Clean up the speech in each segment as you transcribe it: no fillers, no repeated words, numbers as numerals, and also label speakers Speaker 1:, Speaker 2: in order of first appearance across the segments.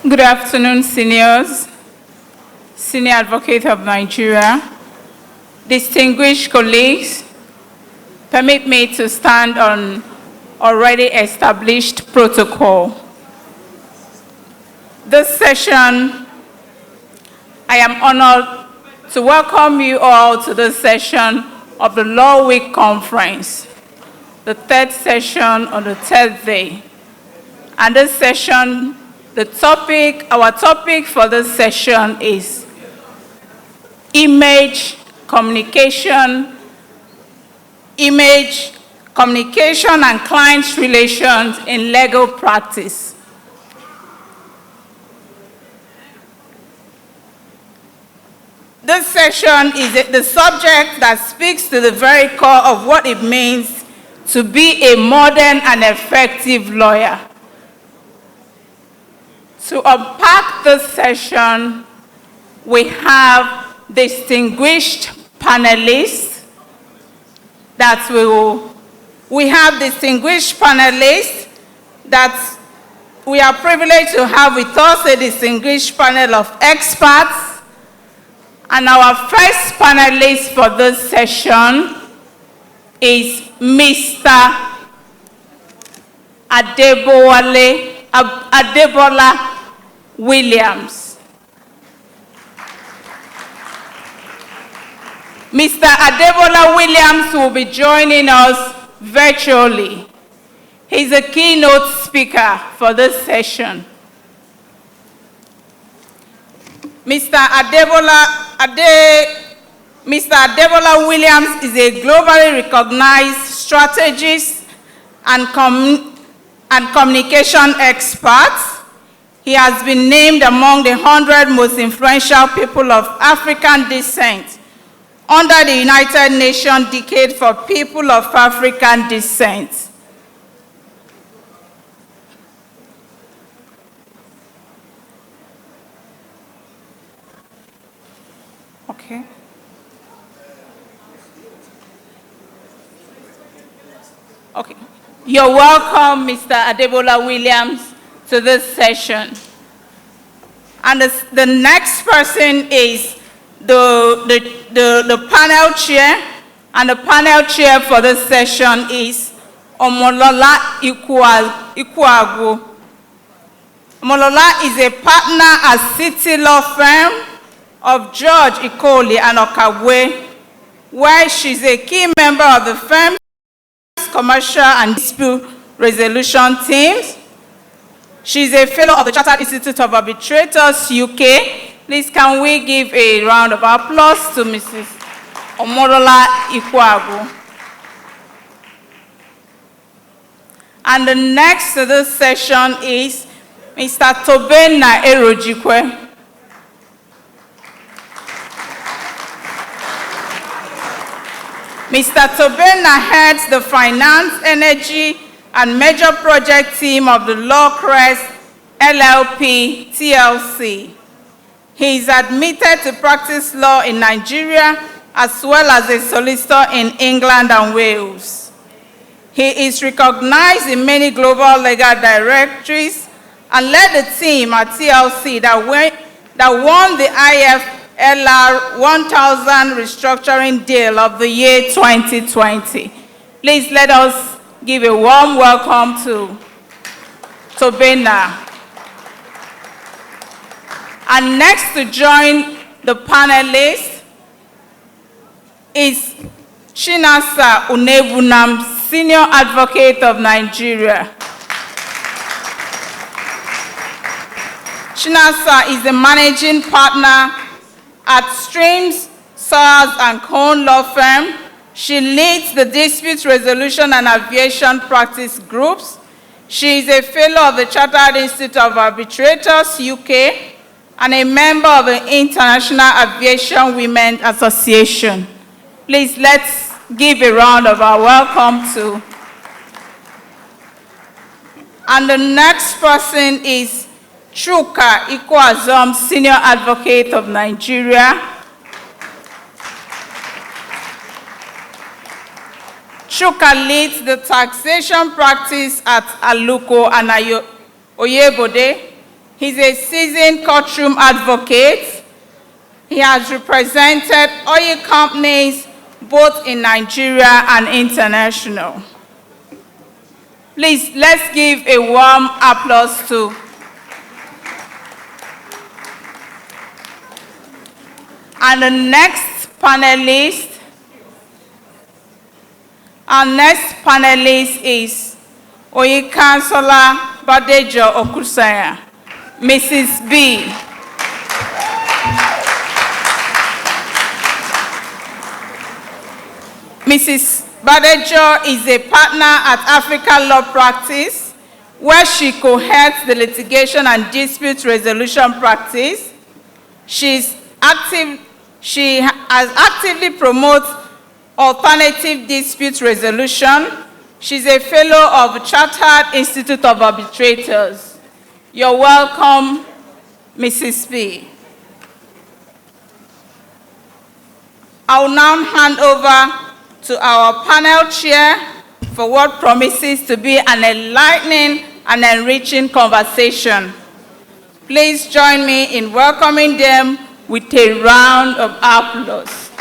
Speaker 1: Good afternoon, seniors, Senior Advocate of Nigeria, distinguished colleagues. Permit me to stand on already established protocol. This session, I am honored to welcome you all to this session of the Law Week Conference, the third session on the third day. And this session, our topic for this session is image communication and client relations in legal practice. This session is the subject that speaks to the very core of what it means to be a modern and effective lawyer. To unpack this session, we have distinguished panelists that we are privileged to have with us a distinguished panel of experts. And our first panelist for this session is Mr. Adebola Williams. Mr. Adebola Williams will be joining us virtually. He's a keynote speaker for this session. Mr. Adebola Williams is a globally recognized strategist and communication expert. He has been named among the 100 most influential people of African descent under the United Nations Decade for People of African Descent. Okay. Okay. You're welcome, Mr. Adebola Williams, to this session. And the next person is the panel chair, and the panel chair for this session is Omolola Ikuagu. Omolola is a partner at City Law Firm of George Ikoli and Okagwe, where she's a key member of the firm's commercial and dispute resolution teams. She's a fellow of the Chartered Institute of Arbitrators, UK. Please, can we give a round of applause to Mrs. Omolola Ikuagu. And the next to this session is Mr. Tobena Erojikwe. Mr. Tobena heads the Finance, Energy, and Major Project team of the Lawcrest LLP TLC. He is admitted to practice law in Nigeria as well as a solicitor in England and Wales. He is recognized in many global legal directories and led the team at TLC that won the IFLR 1000 restructuring deal of the year 2020. Please let us give a warm welcome to Tobena. And next to join the panelists is Chinasa Unebunam, Senior Advocate of Nigeria. Chinasa is the managing partner at Streams, Sars and Cohn Law Firm. She leads the dispute resolution and aviation practice groups. She is a fellow of the Chartered Institute of Arbitrators, UK, and a member of the International Aviation Women Association. Please, let's give a round of our welcome to. And the next person is Chuka Ikwazom, Senior Advocate of Nigeria. Chuka leads the taxation practice at Aluko and Oyebode. He's a seasoned courtroom advocate. He has represented oil companies both in Nigeria and international. Please, let's give a warm applause to and the next panelist. Our next panelist is Oyi Councillor Badejo Okusanya, Mrs. B. Mrs. Badejo is a partner at Africa Law Practice, where she co-heads the litigation and dispute resolution practice. She has actively promoted alternative dispute resolution. She's a fellow of the Chartered Institute of Arbitrators. You're welcome, Mrs. B. I will now hand over to our panel chair for what promises to be an enlightening and enriching conversation. Please join me in welcoming them with a round of applause.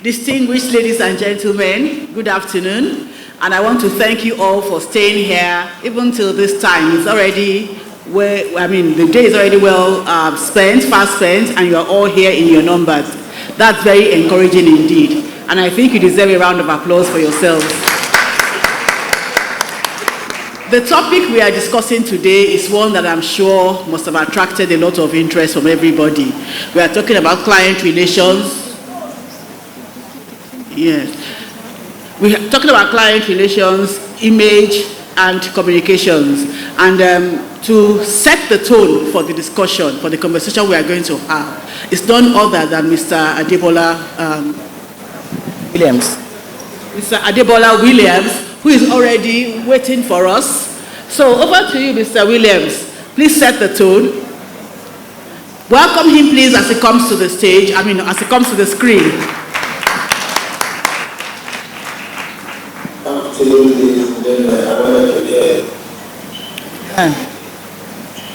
Speaker 2: Distinguished ladies and gentlemen, good afternoon. And I want to thank you all for staying here even till this time. It's already, the day is already well spent, fast spent, and you are all here in your numbers. That's very encouraging indeed. And I think you deserve a round of applause for yourselves. The topic we are discussing today is one that I'm sure must have attracted a lot of interest from everybody. We are talking about client relations. Yes. We are talking about client relations, image, and communications. And to set the tone for the discussion, for the conversation we are going to have, is none other than Mr. Adebola Williams. Mr. Adebola Williams, who is already waiting for us. So over to you, Mr. Williams. Please set the tone. Welcome him, please, as he comes to the stage, as he comes to the screen.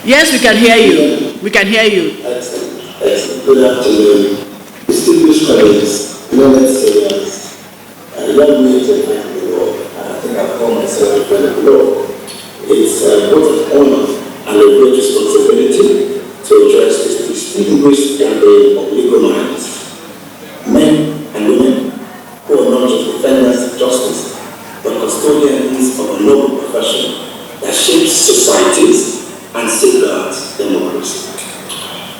Speaker 2: Yes, we can hear you. We can hear you.
Speaker 3: Excellent. Good afternoon. Distinguished colleagues, learned and young men in the law. I think I've called myself a friend of the law. It's both an honor and a great responsibility to address this distinguished gathering of legal minds, men and women who are not just defenders of justice, but custodians of a noble profession that shapes societies and safeguards democracy.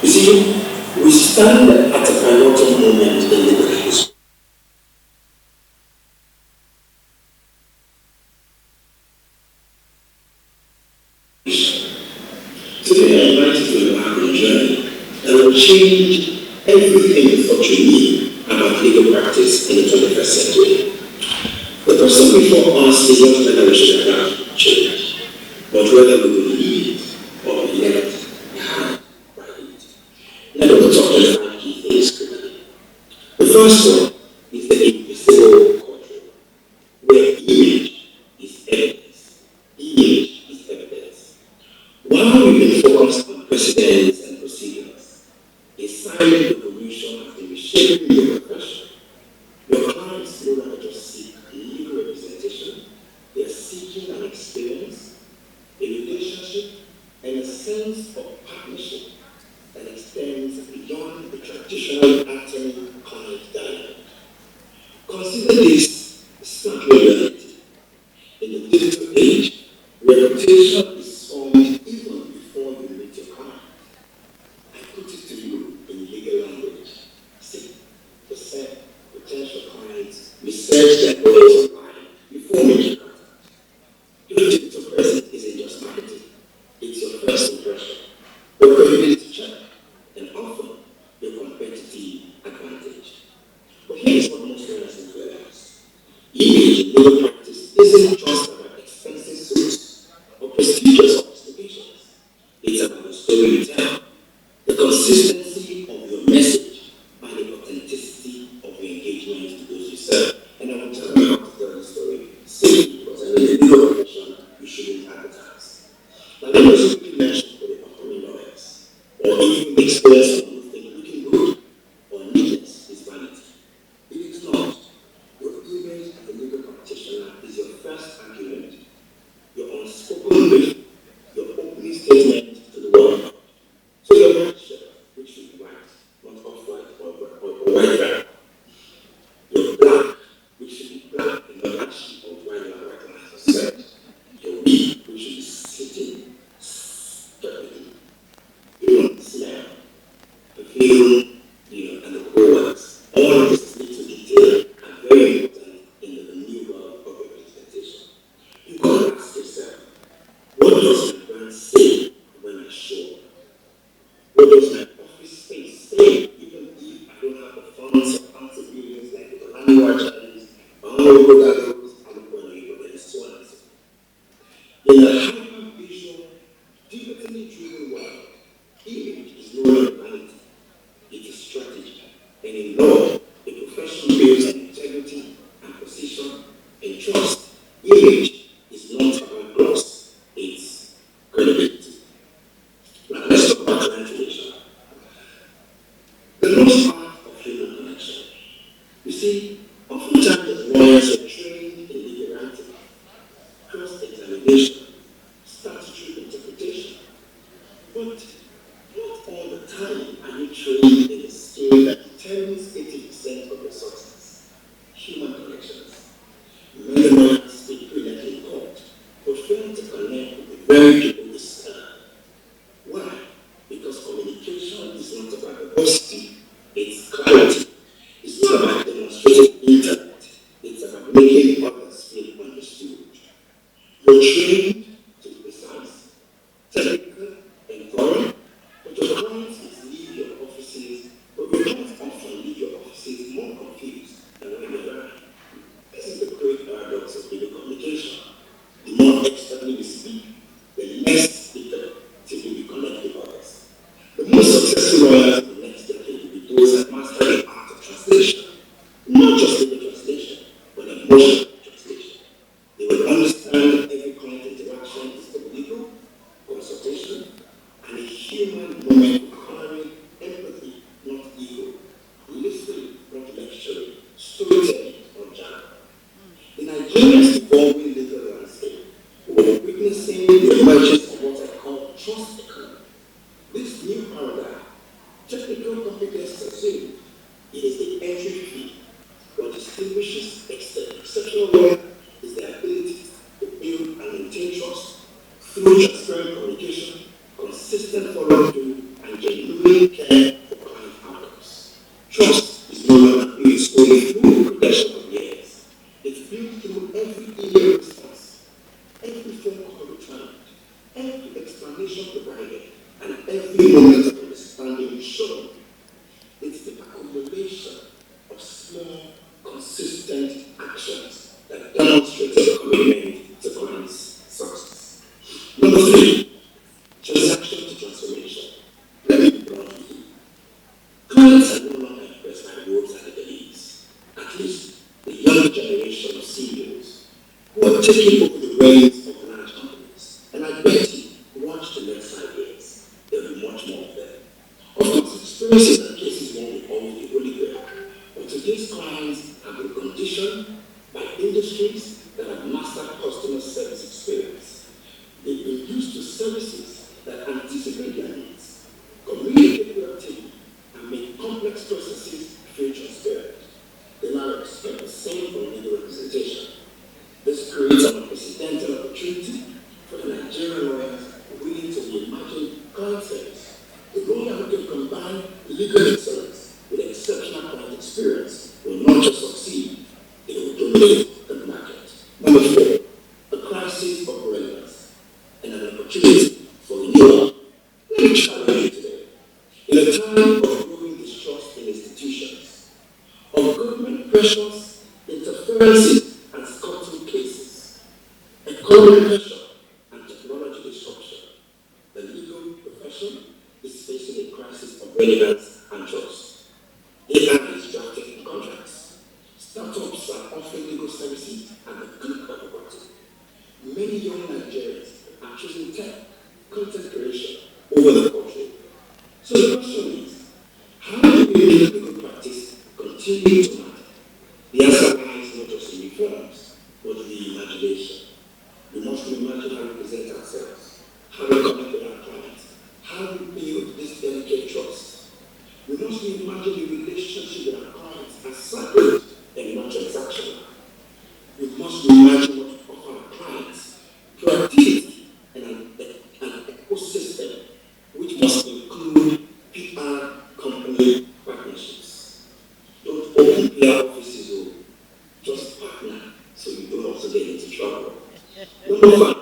Speaker 3: You see, we stand at a pivotal moment in legal history. Today I invite you to embark on a journey that will change everything you thought you knew about legal practice in the 21st century. The person before us is not whether we should adapt change, but whether we will lead or be left behind by it. Let us talk about 5 key things quickly. The first one is the invisible courtroom, where image is evidence. Image is evidence. While we've been focused on precedents and procedures, a silent revolution has been reshaping the profession. Your clients no longer just seek legal representation, they are seeking an experience, a relationship, and a sense of partnership that extends beyond the traditional attorney-client dialogue. Consider this stark reality. In the digital age, reputation is formed even before you meet your client. I put it to you in legal language. 6% potential clients research their lawyers online before making contact. Your digital presence isn't just marketing, it's your first impression, your credibility check, and often your competitive advantage. But here's what most lawyers don't realize. Image in legal practice isn't just about expensive suits or prestigious investigations. It's about the story you tell, the consistency of your message, and the authenticity of your engagement to those you serve. And I will tell you how to tell the story simply because I'm in the legal profession first argument, your unspoken brief, your opening statement to the world. So your white shirt, which should be white, not off-white or white brown. Your black, which should be black and not ashy or white and white, as I said. Your wig, which should be sitting perfectly. You don't smell, perfume, and the colors. All of this little detail are very important in the new world of representation. You gotta ask yourself, what does my brand say when I show up? What does my office space say, even if I don't have the funds or fancy buildings like the Lanua Challenge, Bango Galleries, and Bono, and so on and so forth. In a hyper-visual, digitally driven world, image is no longer vanity, it is strategy. And in law, a profession builds on integrity and precision and trust. Image is not about gloss, it's credibility. Now let's talk about client relation. The most part of human connection. You see, oftentimes lawyers are trained in legal writing, cross-examination, statutory interpretation. But not all the time are you trained in a skill that determines 80% of your success. Human connections. Many lawyers speak brilliantly in court, but fail to connect with the very people they serve. Why? Because communication is not about verbosity, it's clarity. It's not about demonstrating intellect, it's about making others feel understood. You're trained to be precise, technical, and thorough, but your clients must leave your offices, but your clients often leave your offices more confused than when they arrive. This is the great paradox of legal communication. The more externally we speak, the less effectively we connect with others. The most successful lawyers in the next decade will be those that master the art of translation, not just legal translation, but emotional translation. They will understand every client interaction is for legal consultation and a human moment requiring empathy, not ego, listening, not lecturing, storytelling, not jargon. In Nigeria's evolving legal landscape, we're witnessing the emergence of what I call trust economy. This new paradigm, technical competence assumed, is the entry fee. What distinguishes exceptional lawyer is their ability to build and maintain trust through transparent communication, consistent follow-through, and genuine care for client outcomes. Trust is no longer built solely through progression of years. It's built through every email response, every phone call returned, every explanation provided, and every moment of understanding shown. It's the accumulation of small, consistent actions that demonstrate a commitment to clients' success. Number 3, transaction to transformation. Let me be blunt with you. Clients are no longer impressed by roads and delays. At least the younger generation of CEOs who are taking over the reins of large companies. And I bet you, watch the next 5 years, there will be much more of them. Of course, experiences and cases won't always be holy grail, but today's clients have been conditioned by industries that have mastered customer service experience. They've been used to services that anticipate their needs, communicate proactively, and make complex processes feel transparent. They now expect the same from legal representation. This creates an unprecedented opportunity for the Nigerian lawyers willing to reimagine client service. The lawyer who can combine legal excellence with exceptional client experience will not just succeed, it will dominate the market. Number 4, a crisis of relevance and an opportunity for renewal. Let me challenge you today. In a time of growing distrust in institutions, of government pressures, interferences, and scuttle cases, economic pressure, and technology disruption, the legal profession is facing a crisis of relevance and trust. AI is drafting contracts. Startups are offering legal services at the click of a button. Many young Nigerians are choosing tech, content creation over the courtroom. So the question is, how do we make legal practice continue to matter? The answer lies not just in reforms, but in the imagination. imagine how we present ourselves, how we connect with our clients, how we build this delicate trust. We must reimagine the relationship with our clients as sacred and not transactional. We must reimagine what we offer our clients proactivity and an ecosystem which must include PR-company partnerships. Don't open PR offices or just partner so you don't also get into trouble. Number 5,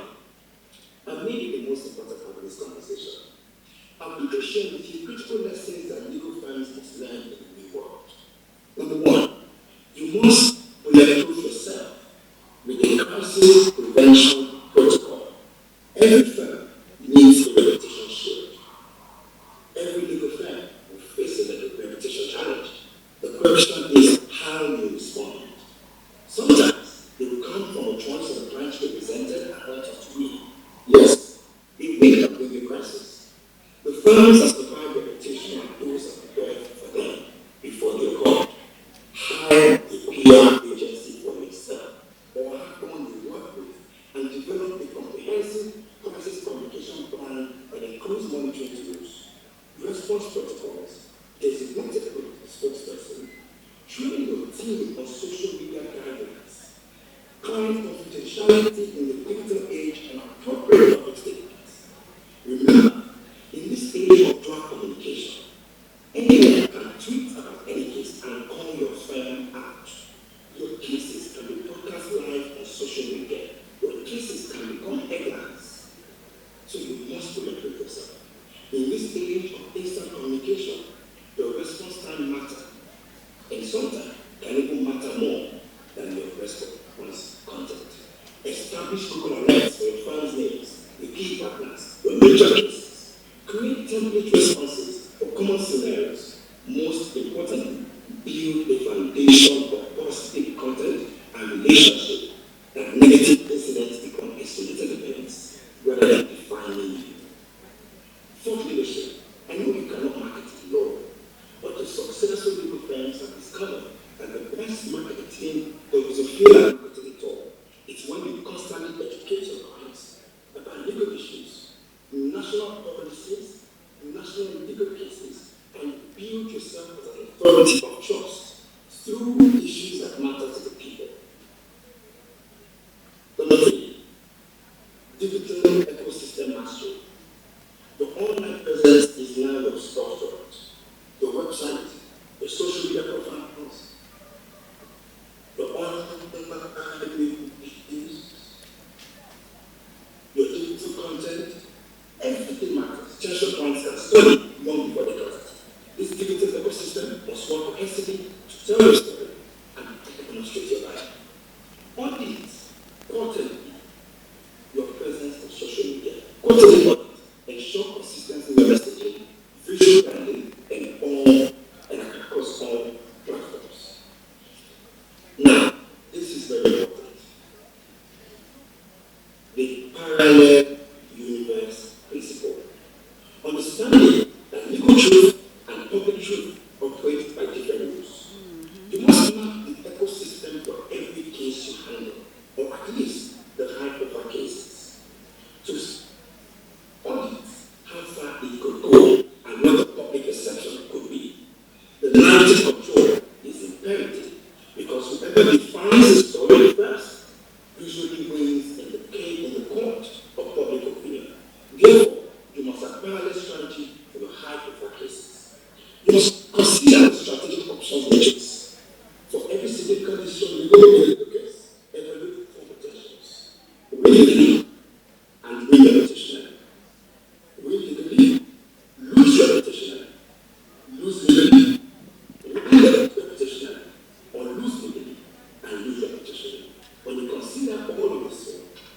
Speaker 3: and maybe the most important part of this conversation, I'm going to share with you critical lessons that legal firms must learn in the new world. Number 1, you must bulletproof yourself with a crisis prevention protocol. Every firm needs a reputation shield. Every legal firm will face a reputation challenge. The question is how you respond. Sometimes they will come from a choice of the clients represented and not just me. Yes, they will come with a crisis. The firms that survive reputation are those that prepare for them before they call. Hire a PR agency for yourself or have someone you work with and develop a comprehensive crisis communication plan that includes monitoring tools, response protocols, designated spokesperson, training your team on social media guidelines, client confidentiality in the digital age, and appropriate public statements. Remember, in this age of drug communication, anyone can tweet about any case and call your firm out. Your cases can be broadcast live on social media. Your cases can become headlines. So you must protect yourself. In this age of instant communication, your response time matters. And sometimes can even matter more than your response content. Establish Google alerts for your firm's names, the key partners, your major cases. Create template responses for common scenarios. Most importantly, build a foundation of positive content and relationship that negative incidents become isolated events rather than defining you. Thought leadership. I know you cannot market law, but the successful legal firms have discovered that the best marketing there is a failure marketing at all. It's when you constantly educate your clients about legal issues, national policies, national legal cases, and build yourself as an authority of trust through issues that matter to the people. Number 3, digital ecosystem mastery. The online presence is now your storefront, your website, your social media profiles, your online your digital content, everything matters. Tension points can study long before they got it. This digital ecosystem must work cohesively to tell your story and demonstrate your life. Audit quarterly your presence on social media. Quarterly audit. Ensure consistency in your messaging, visual branding, and across all platforms. Now, this is very important. The parallel universe principle. Understanding that legal truth and public truth operate by different rules. You must map the ecosystem for every case you handle, or at least the high-profile cases. To audit how far it could go and what the public perception could be. The narrative control is imperative because whoever defines the story first usually wins in the court of public opinion. Therefore, you must have parallel strategy for your high-profile cases. You must consider the strategic options matrix. For every significant decision you go into the case, evaluate 4 potentials. Win legally and win reputationally. Win legally, lose reputationally. Lose legally, win reputationally. Or lose legally and lose reputationally. When you consider all of this,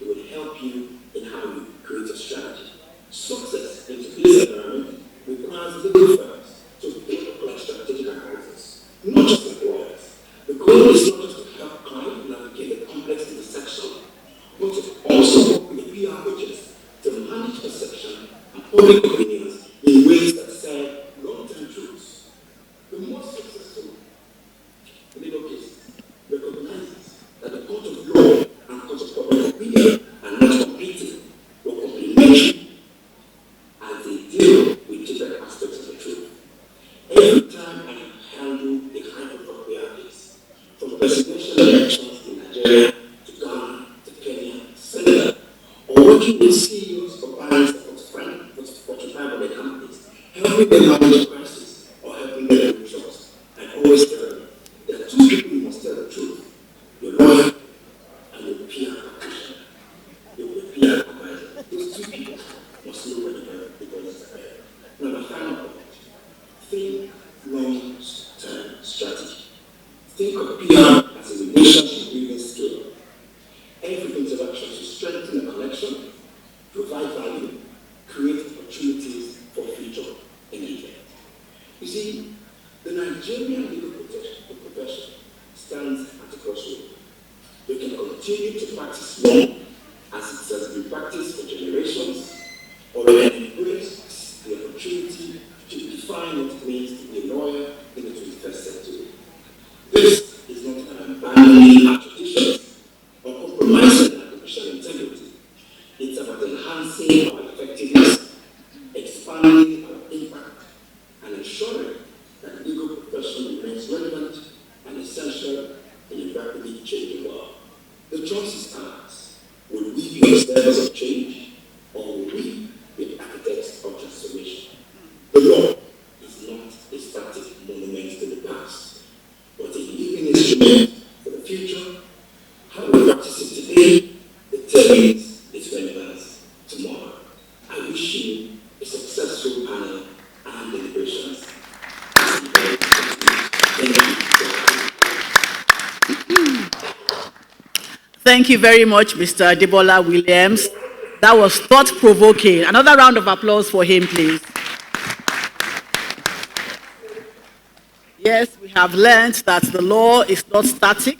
Speaker 3: it will help you in how you create a strategy. Success in today's environment requires legal firms to think like strategic advisors, not just like lawyers. The goal is not just to help clients navigate the complex intersection, but to also work with PR agents to manage perception and public opinions in ways that serve long-term truths. The most successful legal cases recognizes that the court of law and court of public opinion are not competing. working with CEOs for buyers of Fortune 500 companies, helping them manage crisis or helping them with jobs. I always tell them, there are two people you must tell the truth: your lawyer and your peer practitioner, your peer advisor. Those two people must know when the ball is ahead. Now, the final point: think long-term strategy. Think of PR as a relationship building skill. Every interaction should strengthen the connection, provide value, create opportunities for future engagement. You see, the Nigerian legal profession stands at a crossroads. We can continue to practice law as it has been practiced for generations, or we can embrace the opportunity to define what it means to be a lawyer in the 21st century. This is not an abandoning our traditions or compromising our professional integrity. It's about enhancing our effectiveness, expanding our impact, and ensuring that the legal profession remains relevant and essential in a rapidly changing world. The choice is ours. Will we be observers of change, or will we be architects of transformation? The law is not a static monument to the past, but a living instrument for the future. How we practice it today determines its relevance tomorrow. I wish you a successful panel and deliberations.
Speaker 2: Thank you very much, Mr. Debola Williams. That was thought-provoking. Another round of applause for him, please. Yes, we have learned that the law is not static.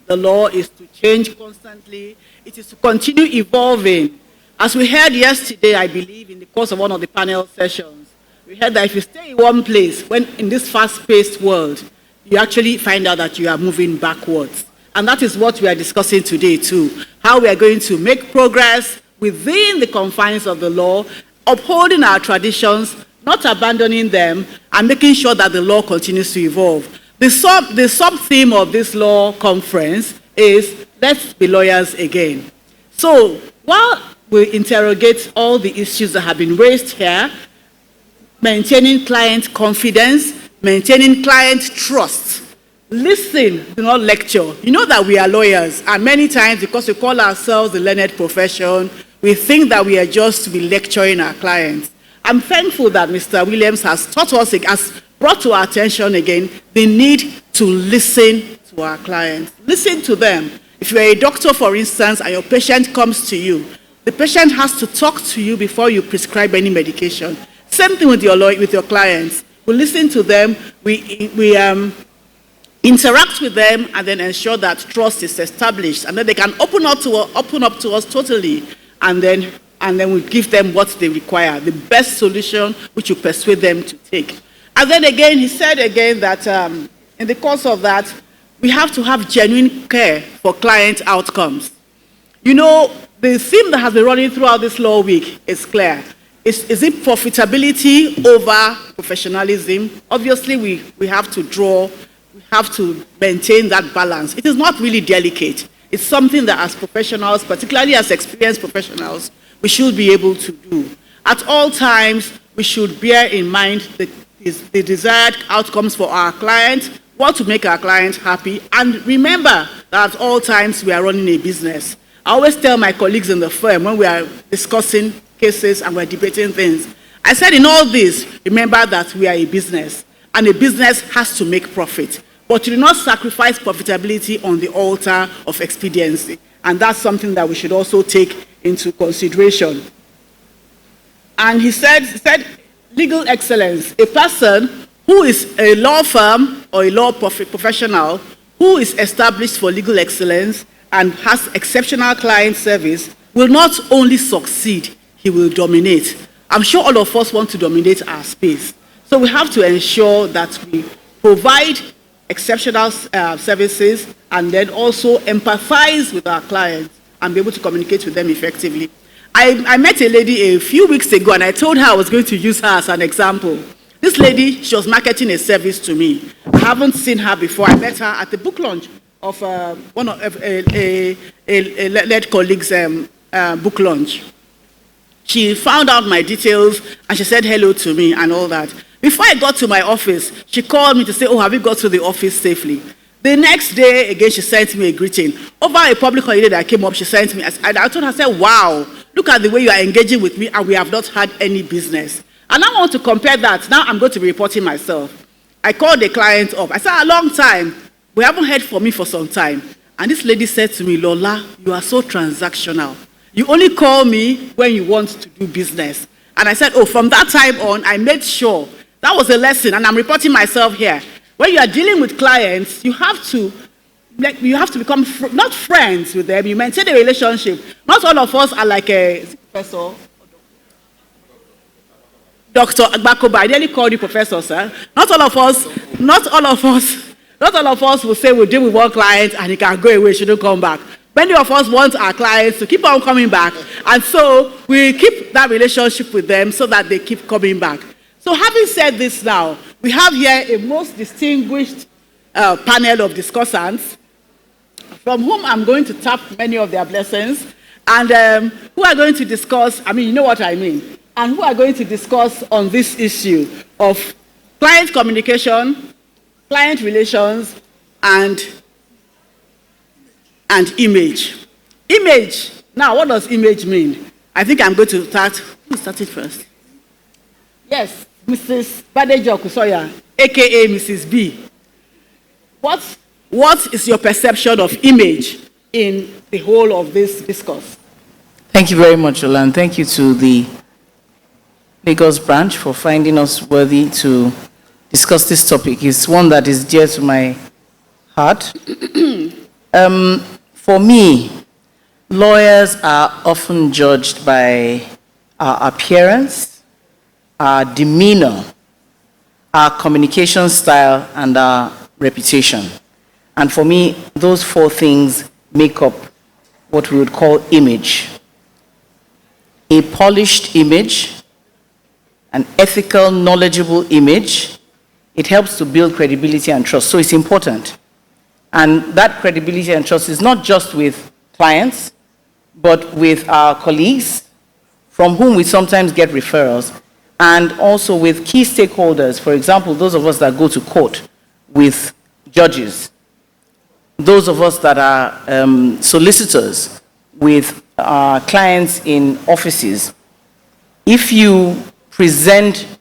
Speaker 2: The law is to change constantly. It is to continue evolving. As we heard yesterday, I believe, in the course of one of the panel sessions, we heard that if you stay in one place, when in this fast-paced world, you actually find out that you are moving backwards. And that is what we are discussing today too. How we are going to make progress within the confines of the law, upholding our traditions, not abandoning them, and making sure that the law continues to evolve. The sub-theme of this law conference is, let's be lawyers again. So, while we interrogate all the issues that have been raised here, maintaining client confidence, maintaining client trust, listen, do not lecture. You know that we are lawyers, and many times, because we call ourselves the learned profession, we think that we are just to be lecturing our clients. I'm thankful that Mr. Williams has taught us, has brought to our attention again, the need to listen to our clients. Listen to them. If you're a doctor, for instance, and your patient comes to you, the patient has to talk to you before you prescribe any medication. Same thing with your clients. We listen to them, we interact with them, and then ensure that trust is established, and then they can open up to us totally, and then we give them what they require, the best solution which will persuade them to take. And then again, he said again that in the course of that, we have to have genuine care for client outcomes. You know, the theme that has been running throughout this law week is clear. Is it profitability over professionalism? Obviously, we have to maintain that balance. It is not really delicate. It's something that as professionals, particularly as experienced professionals, we should be able to do. At all times, we should bear in mind the desired outcomes for our client, what to make our client happy, and remember that at all times we are running a business. I always tell my colleagues in the firm when we are discussing cases and we're debating things, I said in all this, remember that we are a business, and a business has to make profit. But you do not sacrifice profitability on the altar of expediency. And that's something that we should also take into consideration. And he said, legal excellence, a person who is a law firm or a law professional who is established for legal excellence and has exceptional client service will not only succeed, he will dominate. I'm sure all of us want to dominate our space. So we have to ensure that we provide exceptional services and then also empathize with our clients and be able to communicate with them effectively. I met a lady a few weeks ago, and I told her I was going to use her as an example. This lady, she was marketing a service to me. I haven't seen her before. I met her at the book launch of one of a led colleague's book launch. She found out my details and she said hello to me and all that. Before I got to my office, she called me to say, oh, have you got to the office safely? The next day, again, she sent me a greeting. Over a public holiday that came up, she sent me, I told her, I said, wow, look at the way you are engaging with me and we have not had any business. And I want to compare that. Now I'm going to be reporting myself. I called the client up. I said, a long time. We haven't heard from me for some time. And this lady said to me, Lola, you are so transactional. You only call me when you want to do business. And I said, oh, from that time on, I made sure. That was a lesson, and I'm reporting myself here. When you are dealing with clients, you have to become not friends with them. You maintain a relationship. Not all of us are like a professor. Dr. Agbakoba, I nearly called you professor, sir. Not all of us will say we'll deal with one client and he can go away, shouldn't come back. Many of us want our clients to keep on coming back, and so we keep that relationship with them so that they keep coming back. So having said this now, we have here a most distinguished panel of discussants from whom I'm going to tap many of their blessings, and who are going to discuss, you know what I mean, and who are going to discuss on this issue of client communication, client relations, and image. Image. Now, what does image mean? I think I'm going to start. Who started first? Yes, Mrs. Badejo Kusoya, a.k.a. Mrs. B. What is your perception of image in the whole of this discourse?
Speaker 4: Thank you very much, Ola, and thank you to the Lagos branch for finding us worthy to discuss this topic. It's one that is dear to my heart. For me, lawyers are often judged by our appearance, our demeanor, our communication style, and our reputation. And for me, those four things make up what we would call image. A polished image, an ethical, knowledgeable image. It helps to build credibility and trust, so it's important. And that credibility and trust is not just with clients, but with our colleagues, from whom we sometimes get referrals, and also with key stakeholders. For example, those of us that go to court with judges, those of us that are solicitors with our clients in offices. If you present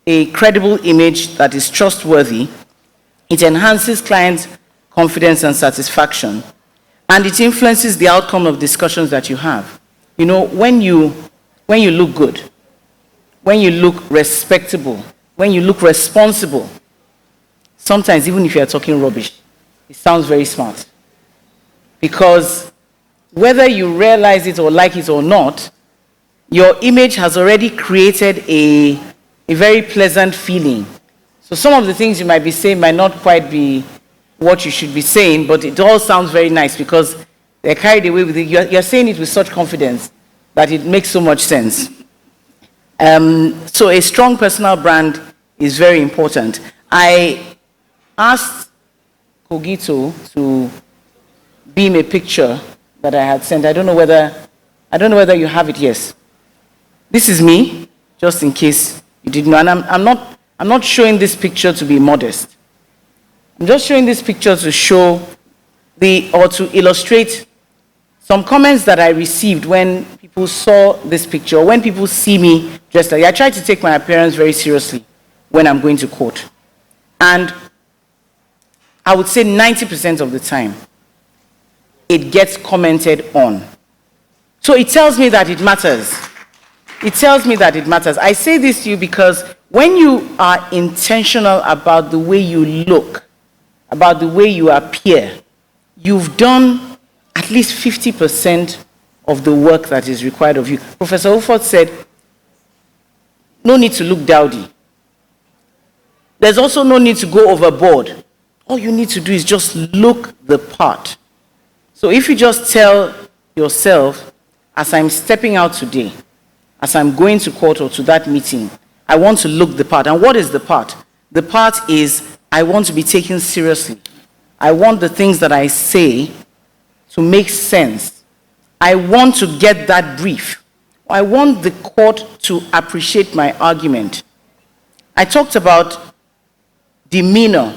Speaker 4: a credible image that is trustworthy, it enhances clients' confidence and satisfaction, and it influences the outcome of discussions that you have. You know, when you look good, when you look respectable, when you look responsible, sometimes even if you are talking rubbish, it sounds very smart. Because whether you realize it or like it or not, your image has already created a very pleasant feeling. So some of the things you might be saying might not quite be what you should be saying, but it all sounds very nice because they're carried away with it. You're saying it with such confidence that it makes so much sense. So a strong personal brand is very important. I asked Kogito to beam a picture that I had sent. I don't know whether you have it. Yes. This is me, just in case you didn't know. And I'm not showing this picture to be modest. I'm just showing this picture to show or to illustrate some comments that I received when people saw this picture, when people see me dressed like. I try to take my appearance very seriously when I'm going to court. And I would say 90% of the time, it gets commented on. So it tells me that it matters. It tells me that it matters. I say this to you because when you are intentional about the way you look, about the way you appear, you've done at least 50% of the work that is required of you. Professor Uford said, no need to look dowdy. There's also no need to go overboard. All you need to do is just look the part. So if you just tell yourself, as I'm stepping out today, as I'm going to court or to that meeting, I want to look the part. And what is the part? The part is, I want to be taken seriously. I want the things that I say to make sense I want to get that brief. I want the court to appreciate my argument. I talked about demeanor.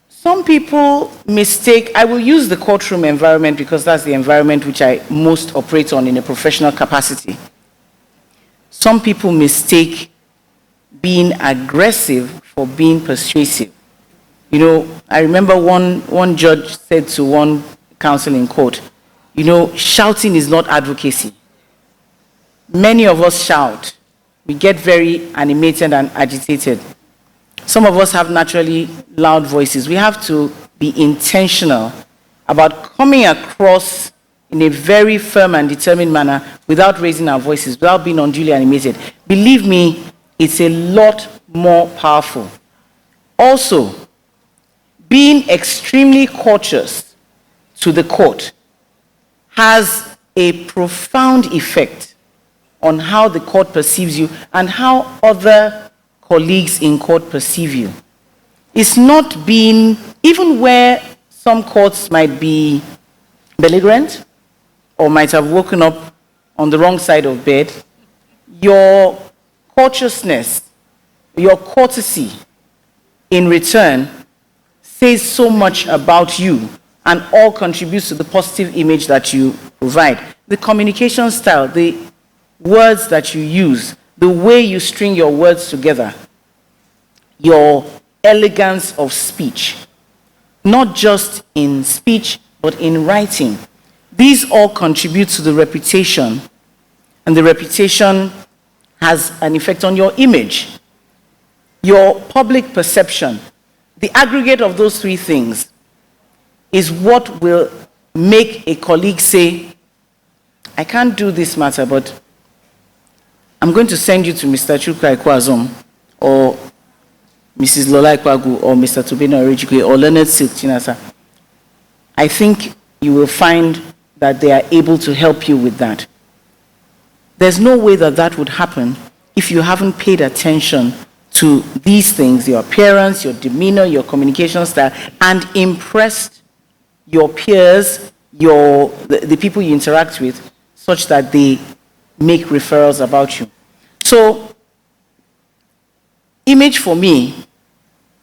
Speaker 4: Some people mistake, I will use the courtroom environment because that's the environment which I most operate on in a professional capacity. Some people mistake being aggressive for being persuasive. You know, I remember one judge said to one counsel in court, you know, shouting is not advocacy. Many of us shout. We get very animated and agitated. Some of us have naturally loud voices. We have to be intentional about coming across in a very firm and determined manner without raising our voices, without being unduly animated. Believe me, it's a lot more powerful. Also, being extremely courteous to the court has a profound effect on how the court perceives you and how other colleagues in court perceive you. It's not being, even where some courts might be belligerent or might have woken up on the wrong side of bed, your courteousness, your courtesy in return says so much about you and all contributes to the positive image that you provide. The communication style, the words that you use, the way you string your words together, your elegance of speech, not just in speech, but in writing. These all contribute to the reputation, and the reputation has an effect on your image, your public perception. The aggregate of those three things is what will make a colleague say, I can't do this matter, but I'm going to send you to Mr. Chuka Ikwazom, or Mrs. Lola Ikwagu, or Mr. Tobena Orejikwe, or Leonard Silk Chinasa. I think you will find that they are able to help you with that. There's no way that that would happen if you haven't paid attention to these things, your appearance, your demeanor, your communication style, and impressed your peers, the people you interact with, such that they make referrals about you. So, image for me,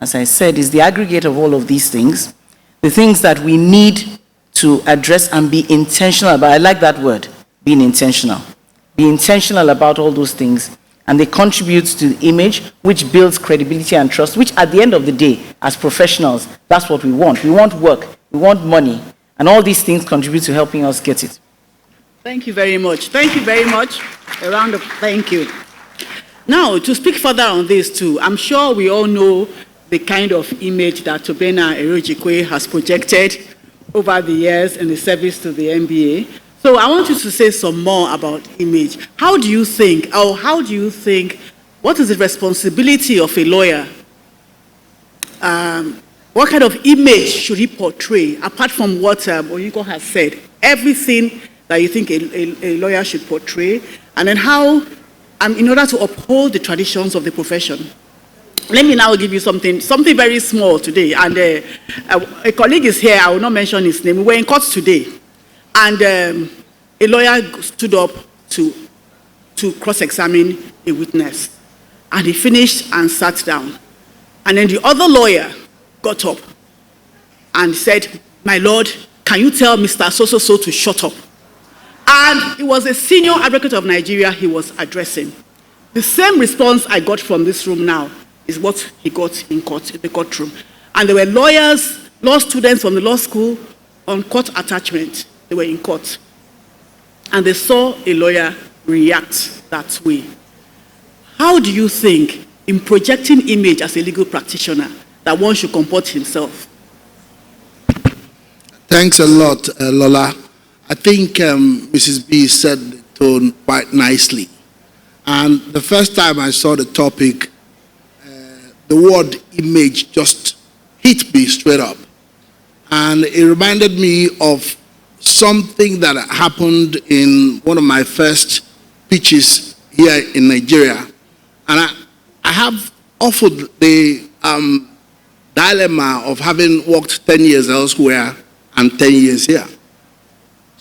Speaker 4: as I said, is the aggregate of all of these things, the things that we need to address and be intentional about. I like that word, being intentional. Be intentional about all those things, and they contribute to the image, which builds credibility and trust, which at the end of the day, as professionals, that's what we want. We want work, we want money, and all these things contribute to helping us get it.
Speaker 2: Thank you very much. Thank you very much. A round of thank you. Now, to speak further on this too, I'm sure we all know the kind of image that Tobena Orejikwe has projected over the years in the service to the NBA. So I want you to say some more about image. What do you think, what is the responsibility of a lawyer? What kind of image should he portray, apart from what Oyinko has said? Everything that you think a lawyer should portray, and then how, in order to uphold the traditions of the profession. Let me now give you something very small today. And a colleague is here, I will not mention his name. We were in court today. And a lawyer stood up to cross-examine a witness. And he finished and sat down. And then the other lawyer got up and said, my lord, can you tell Mr. So-so-so to shut up? And it was a senior advocate of Nigeria he was addressing. The same response I got from this room now is what he got in court, in the courtroom. And there were lawyers, law students from the law school on court attachment. They were in court. And they saw a lawyer react that way. How do you think, in projecting image as a legal practitioner, that one should comport himself?
Speaker 5: Thanks a lot, Lola. I think Mrs. B said the tone quite nicely. And the first time I saw the topic, the word image just hit me straight up. And it reminded me of something that happened in one of my first pitches here in Nigeria. And I have offered the dilemma of having worked 10 years elsewhere and 10 years here.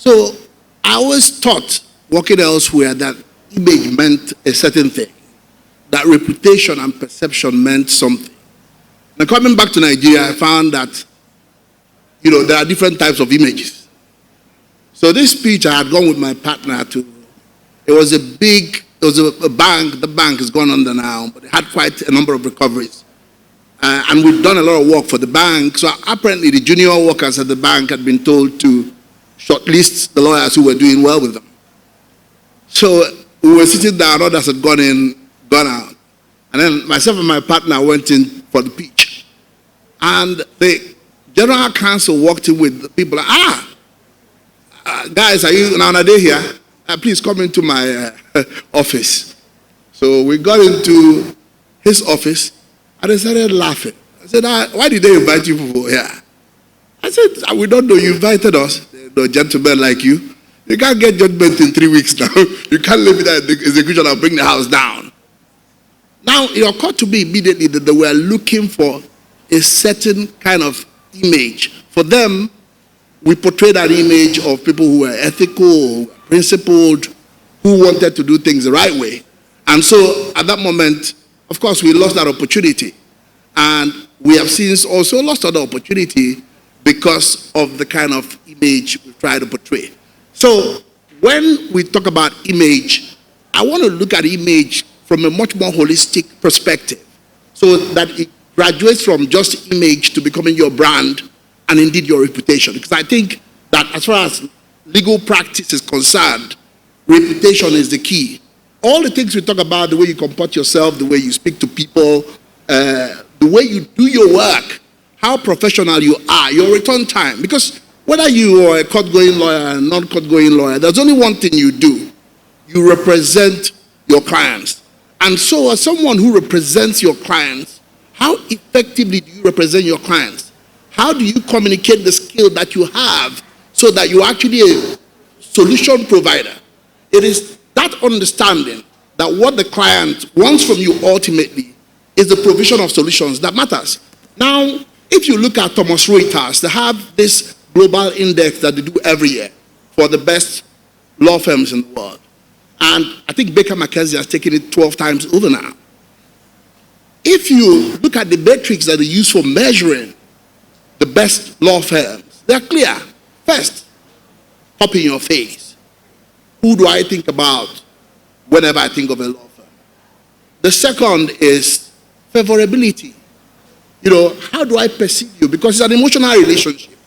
Speaker 5: So I always thought, working elsewhere, that image meant a certain thing, that reputation and perception meant something. Now, coming back to Nigeria, I found that, there are different types of images. So this speech, I had gone with my partner to, it was a bank, the bank has gone under now, but it had quite a number of recoveries. And we've done a lot of work for the bank. So apparently the junior workers at the bank had been told to shortlist the lawyers who were doing well with them. So we were sitting down, others had gone in, gone out. And then myself and my partner went in for the pitch. And the general counsel walked in with the people, guys, are you now a day here? Please come into my office. So we got into his office and they started laughing. I said, why did they invite you people here? I said, we don't know, you invited us. No gentlemen like you. You can't get judgment in 3 weeks now. You can't leave it at the execution and bring the house down. Now, it occurred to me immediately that they were looking for a certain kind of image. For them, we portrayed that image of people who were ethical, principled, who wanted to do things the right way. And so, at that moment, of course, we lost that opportunity. And we have since also lost other opportunity because of the kind of image we try to portray. So, when we talk about image, I want to look at image from a much more holistic perspective, so that it graduates from just image to becoming your brand and indeed your reputation. Because I think that as far as legal practice is concerned, reputation is the key. All the things we talk about, the way you comport yourself, the way you speak to people, the way you do your work, how professional you are, your return time. Because whether you are a court-going lawyer or non-court-going lawyer, there's only one thing you do. You represent your clients. And so as someone who represents your clients, how effectively do you represent your clients? How do you communicate the skill that you have so that you're actually a solution provider? It is that understanding that what the client wants from you ultimately is the provision of solutions that matters. Now, if you look at Thomson Reuters, they have this global index that they do every year for the best law firms in the world. And I think Baker McKenzie has taken it 12 times over now. If you look at the metrics that they use for measuring the best law firms, they're clear. First, pop in your face. Who do I think about whenever I think of a law firm? The second is favorability. How do I perceive you? Because it's an emotional relationship,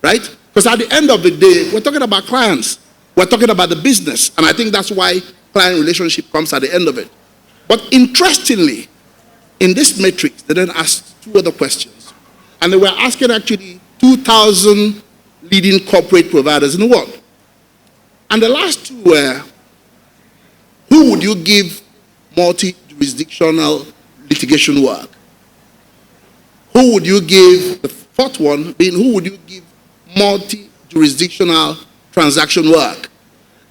Speaker 5: right? Because at the end of the day, we're talking about clients. We're talking about the business. And I think that's why client relationship comes at the end of it. But interestingly, in this matrix, they then asked two other questions. And they were asking actually 2,000 leading corporate providers in the world. And the last two were, who would you give multi-jurisdictional litigation work? Who would you give, the fourth one being, who would you give multi-jurisdictional transaction work?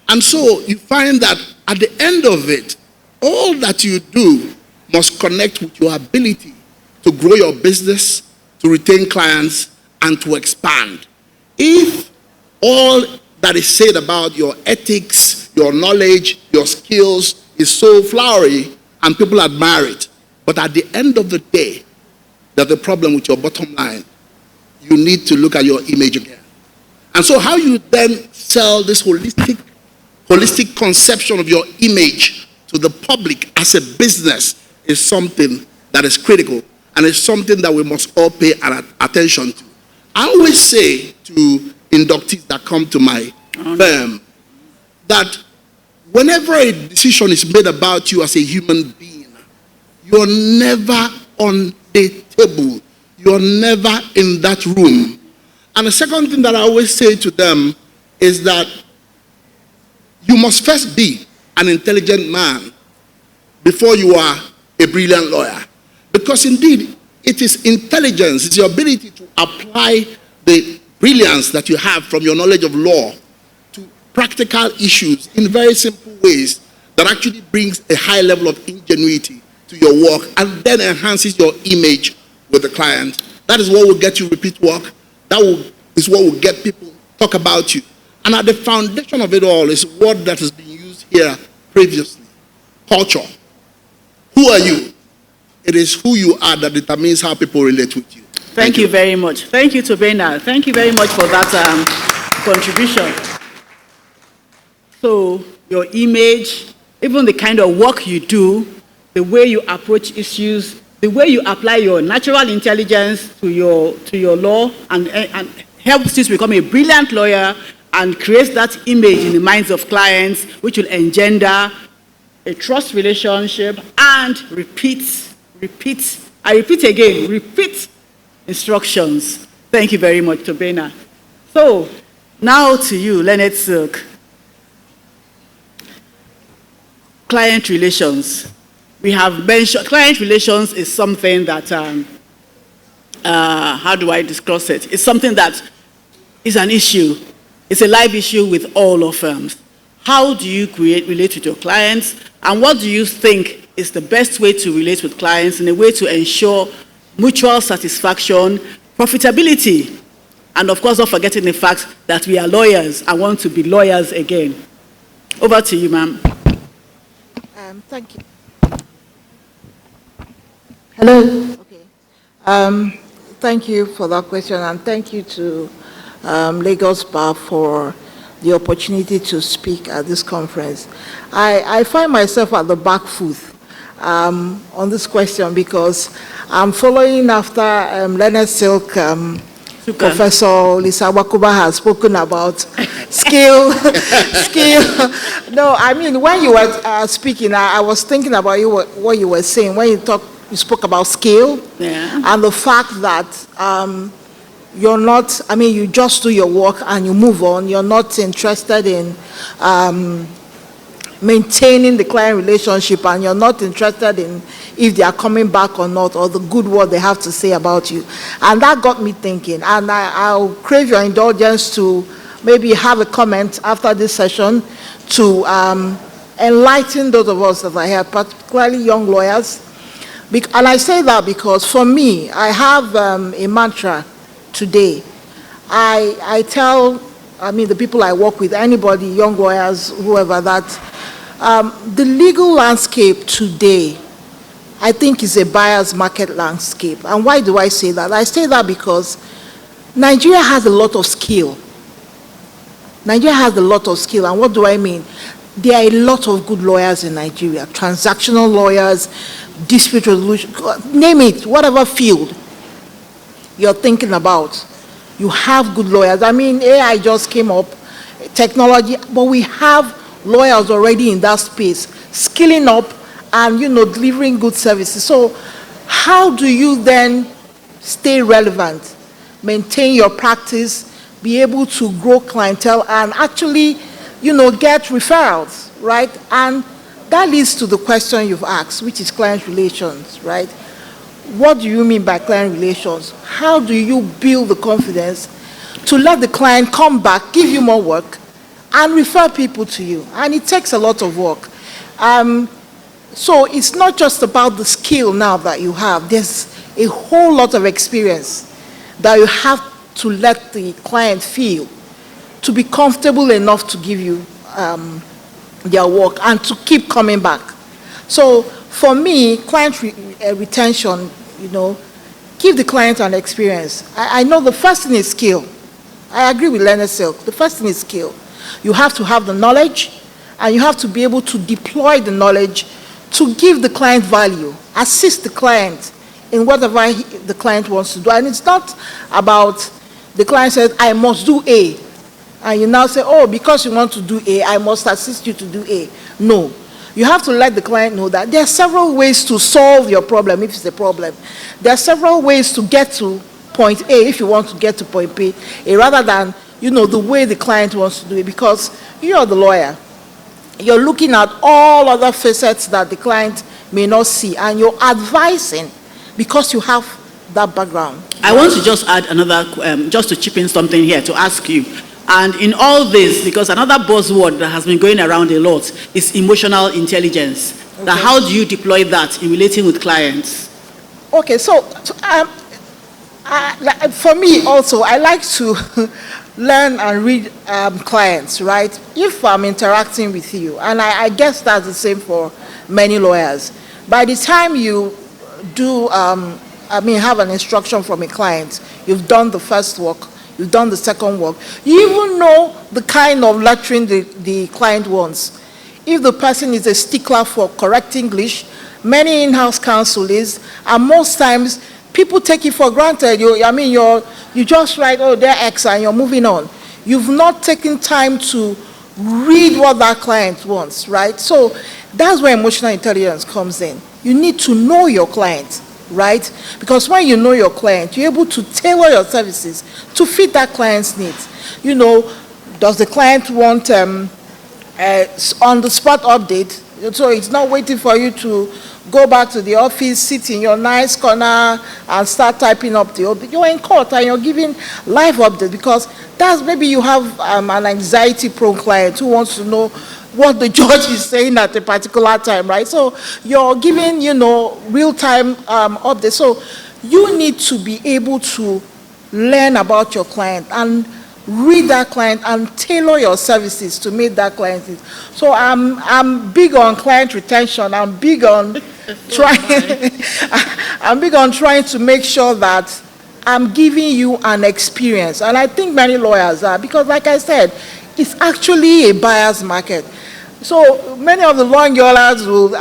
Speaker 5: And so you find that at the end of it, all that you do must connect with your ability to grow your business, to retain clients, and to expand. If all that is said about your ethics, your knowledge, your skills is so flowery and people admire it, but at the end of the day, there's a problem with your bottom line, you need to look at your image again. And so how you then sell this holistic conception of your image to the public as a business is something that is critical, and it's something that we must all pay attention to. I always say to inductees that come to my firm that whenever a decision is made about you as a human being, you're never on the table. You're never in that room. And the second thing that I always say to them is that you must first be an intelligent man before you are a brilliant lawyer. Because indeed, it is intelligence, it's your ability to apply the brilliance that you have from your knowledge of law to practical issues in very simple ways that actually brings a high level of ingenuity to your work and then enhances your image with the client. That is what will get you repeat work. That is what will get people talk about you. And at the foundation of it all is what that has been used here previously. Culture. Who are you? It is who you are that determines how people relate with you.
Speaker 2: Thank you very much. Thank you, Tobena. Thank you very much for that contribution. So your image, even the kind of work you do, the way you approach issues, the way you apply your natural intelligence to your law and helps you to become a brilliant lawyer and creates that image in the minds of clients, which will engender a trust relationship and repeat instructions. Thank you very much, Tobena. So, now to you, Leonard Silk. Client relations. We have mentioned, client relations is something that, how do I discuss it? It's something that is an issue. It's a live issue with all law firms. How do you relate with your clients? And what do you think is the best way to relate with clients in a way to ensure mutual satisfaction, profitability, and of course not forgetting the fact that we are lawyers and want to be lawyers again. Over to you, ma'am.
Speaker 6: Thank you. Hello. Okay. Thank you for that question, and thank you to Lagos Bar for the opportunity to speak at this conference. I find myself at the back foot on this question because I'm following after Leonard Silk. Professor Lisa Wakuba has spoken about skill. No, I mean, when you were speaking, I was thinking about what you were saying when you spoke about skill, and the fact that you're not, I mean, you just do your work and you move on. You're not interested in maintaining the client relationship, and you're not interested in if they are coming back or not, or the good word they have to say about you. And that got me thinking, and I'll crave your indulgence to maybe have a comment after this session to enlighten those of us that are here, particularly young lawyers. And I say that because for me, I have a mantra today. I tell, the people I work with, anybody, young lawyers, whoever, that the legal landscape today, I think, is a buyer's market landscape. And why do I say that? I say that because Nigeria has a lot of skill. Nigeria has a lot of skill. And what do I mean? There are a lot of good lawyers in Nigeria, transactional lawyers, dispute resolution, name it, whatever field you're thinking about. You have good lawyers. I mean, AI just came up, technology, but we have lawyers already in that space, skilling up and, delivering good services. So how do you then stay relevant, maintain your practice, be able to grow clientele, and actually, get referrals, right? And that leads to the question you've asked, which is client relations, right? What do you mean by client relations? How do you build the confidence to let the client come back, give you more work, and refer people to you? And it takes a lot of work. So it's not just about the skill now that you have. There's a whole lot of experience that you have to let the client feel to be comfortable enough to give you their work and to keep coming back. So for me, client retention, give the client an experience. I know the first thing is skill. I agree with Leonard Silk. The first thing is skill. You have to have the knowledge, and you have to be able to deploy the knowledge to give the client value, assist the client in whatever the client wants to do. And it's not about the client says, I must do A. And you now say, oh, because you want to do A, I must assist you to do A. No. You have to let the client know that there are several ways to solve your problem if it's a problem. There are several ways to get to point A if you want to get to point B, rather than, the way the client wants to do it, because you're the lawyer. You're looking at all other facets that the client may not see, and you're advising because you have that background.
Speaker 2: I want to just add another, just to chip in something here to ask you. And in all this, because another buzzword that has been going around a lot is emotional intelligence. Okay. Now, how do you deploy that in relating with clients?
Speaker 6: Okay, so for me also, I like to learn and read clients, right? If I'm interacting with you, and I guess that's the same for many lawyers, by the time you do, have an instruction from a client, you've done the first work, you've done the second work, you even know the kind of lettering the client wants. If the person is a stickler for correct English, many in-house counsel is, and most times people take it for granted. You just write, oh, they're X, and you're moving on. You've not taken time to read what that client wants, right? So that's where emotional intelligence comes in. You need to know your client, right? Because when you know your client, you're able to tailor your services to fit that client's needs. Does the client want on-the-spot update? So it's not waiting for you to go back to the office, sit in your nice corner, and start typing up the update. You're in court and you're giving live update, because that's maybe you have an anxiety-prone client who wants to know what the judge is saying at a particular time, right? So you're giving, real-time updates. So you need to be able to learn about your client and read that client and tailor your services to meet that client needs. So I'm big on client retention. I'm big on trying to make sure that I'm giving you an experience. And I think many lawyers are, because like I said, it's actually a buyer's market. So many of the lawyers will,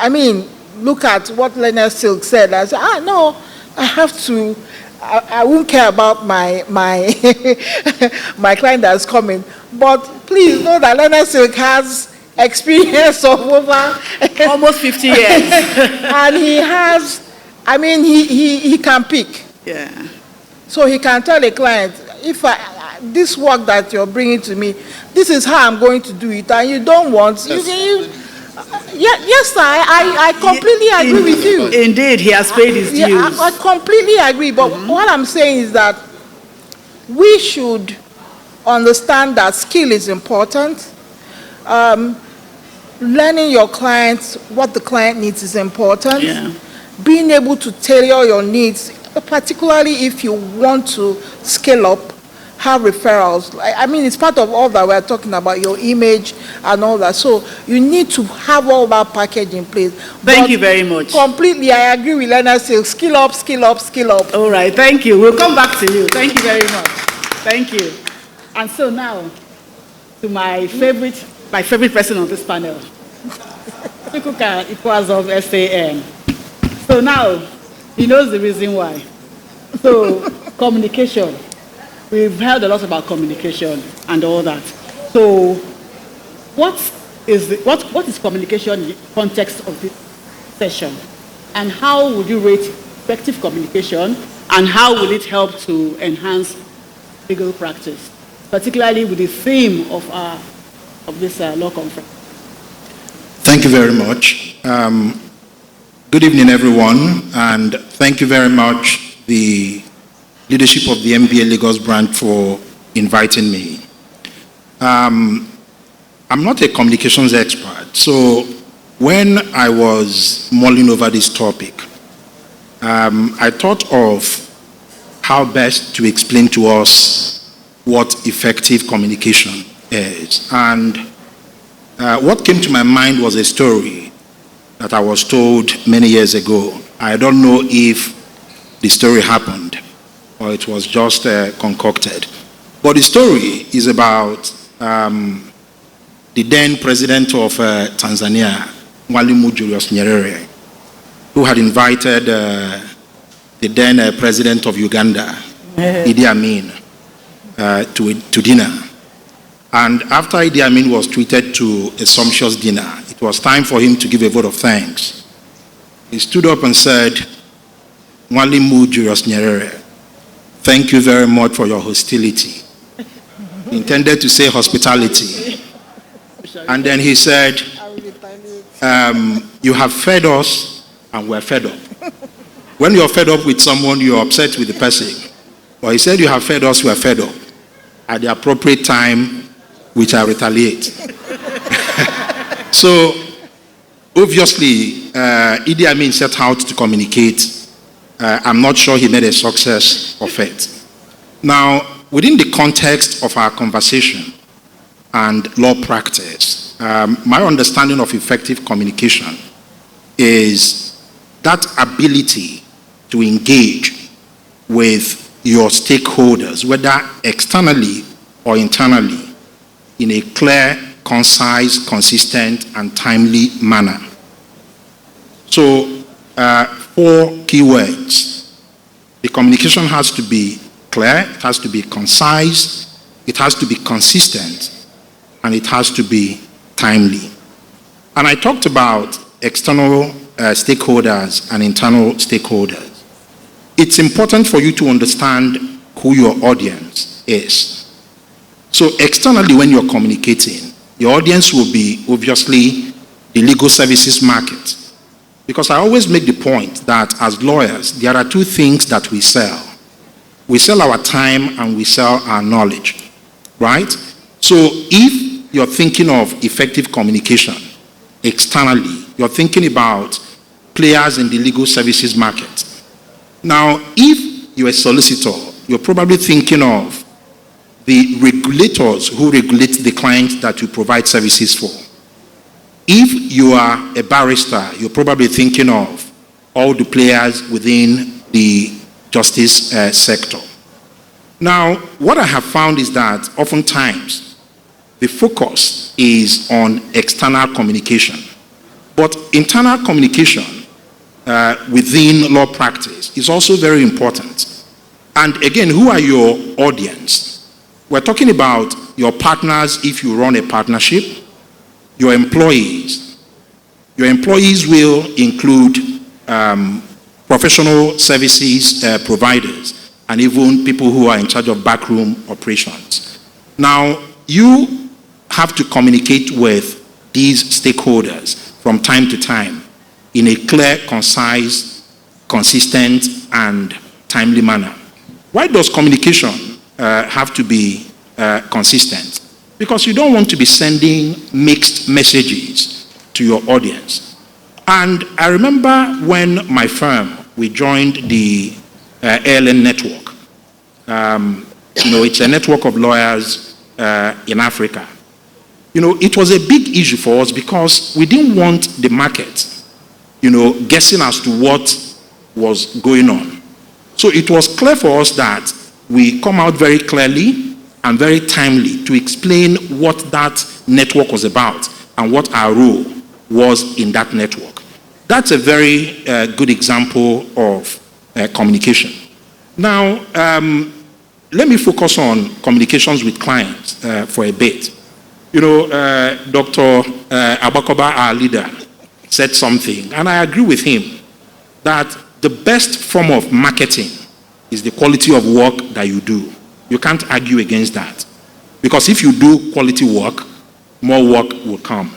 Speaker 6: look at what Leonard Silk said and say, no, I have to, I won't care about my my client that's coming. But please know that Leonard Silk has experience of over
Speaker 2: almost 50 years.
Speaker 6: And he has, he can pick.
Speaker 2: Yeah.
Speaker 6: So he can tell a client, if this work that you're bringing to me, this is how I'm going to do it, and you don't want, yes, sir, I completely agree with you.
Speaker 2: Indeed, he has paid his dues.
Speaker 6: Yeah, I completely agree, but what I'm saying is that we should understand that skill is important. Learning your clients, what the client needs is important.
Speaker 2: Yeah.
Speaker 6: Being able to tailor your needs, particularly if you want to scale up, have referrals. It's part of all that we're talking about, your image and all that. So you need to have all that package in place.
Speaker 2: Thank you very much.
Speaker 6: Completely, I agree with Leonard Silk. Skill up, skill up, skill up.
Speaker 2: All right, thank you. We'll come back to you. Thank you very much. Thank you. And so now, to my favorite person on this panel, Chukwuka Ikwazu of SAN. So now, he knows the reason why. So, communication. We've heard a lot about communication and all that. So, what is communication in the context of this session? And how would you rate effective communication? And how will it help to enhance legal practice, particularly with the theme of this law conference?
Speaker 7: Thank you very much. Good evening, everyone, and thank you very much, the leadership of the MBA Lagos branch, for inviting me. I'm not a communications expert, so when I was mulling over this topic, I thought of how best to explain to us what effective communication is. And what came to my mind was a story that I was told many years ago. I don't know if the story happened or it was just concocted. But the story is about the then president of Tanzania, Mwalimu Julius Nyerere, who had invited the then president of Uganda, Idi Amin, to dinner. And after Idi Amin was treated to a sumptuous dinner, it was time for him to give a vote of thanks. He stood up and said, Mwalimu Julius Nyerere, thank you very much for your hostility. He intended to say hospitality. And then he said, you have fed us and we're fed up. When you're fed up with someone, you're upset with the person. But he said, you have fed us, we're fed up. At the appropriate time, which I retaliate. So, obviously, Idi Amin set out to communicate. I'm not sure he made a success of it. Now, within the context of our conversation and law practice, my understanding of effective communication is that ability to engage with your stakeholders, whether externally or internally, in a clear, concise, consistent, and timely manner. So, 4 keywords. The communication has to be clear, it has to be concise, it has to be consistent, and it has to be timely. And I talked about external stakeholders and internal stakeholders. It's important for you to understand who your audience is. So externally, when you're communicating, your audience will be obviously the legal services market. Because I always make the point that as lawyers, there are 2 things that we sell. We sell our time and we sell our knowledge, right? So if you're thinking of effective communication externally, you're thinking about players in the legal services market. Now, if you're a solicitor, you're probably thinking of the regulators who regulate the clients that you provide services for. If you are a barrister, you're probably thinking of all the players within the justice sector. Now, what I have found is that oftentimes the focus is on external communication. But internal communication within law practice is also very important. And again, who are your audience? We're talking about your partners if you run a partnership, your employees. Your employees will include professional services providers and even people who are in charge of backroom operations. Now, you have to communicate with these stakeholders from time to time in a clear, concise, consistent, and timely manner. Why does communication have to be consistent? Because you don't want to be sending mixed messages to your audience. And I remember when my firm, we joined the ALN network. It's a network of lawyers in Africa. It was a big issue for us because we didn't want the market, guessing as to what was going on. So it was clear for us that we come out very clearly and very timely to explain what that network was about and what our role was in that network. That's a very good example of communication. Now, let me focus on communications with clients for a bit. Dr. Abakoba, our leader, said something, and I agree with him, that the best form of marketing is the quality of work that you do. You can't argue against that. Because if you do quality work, more work will come.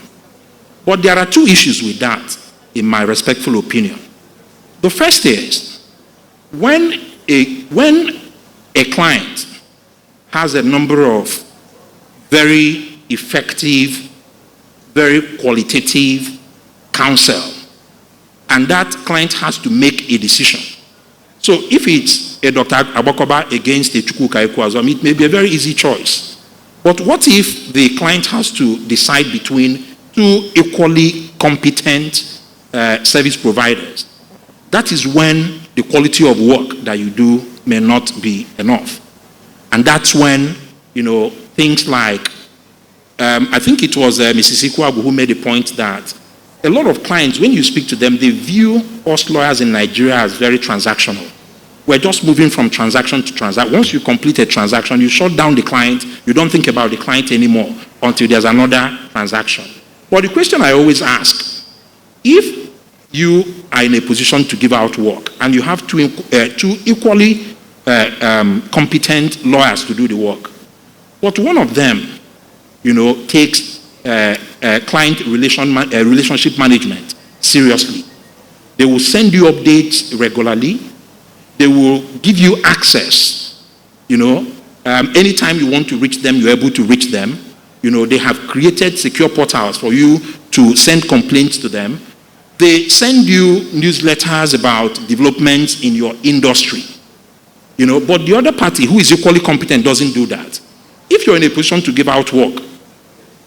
Speaker 7: But there are 2 issues with that, in my respectful opinion. The first is, when a client has a number of very effective, very qualitative counsel, and that client has to make a decision. So if it's a Dr. Abakoba against a Chukwuka Ekwuazom, it may be a very easy choice. But what if the client has to decide between 2 equally competent service providers? That is when the quality of work that you do may not be enough. And that's when, things like, I think it was Mrs. Ikwabu who made the point that a lot of clients, when you speak to them, they view us lawyers in Nigeria as very transactional. We're just moving from transaction to transaction. Once you complete a transaction, you shut down the client. You don't think about the client anymore until there's another transaction. But the question I always ask, if you are in a position to give out work and you have 2 equally competent lawyers to do the work, but one of them, takes client relationship management seriously, they will send you updates regularly. They will give you access, anytime you want to reach them, you're able to reach them. They have created secure portals for you to send complaints to them. They send you newsletters about developments in your industry. but the other party who is equally competent doesn't do that. If you're in a position to give out work,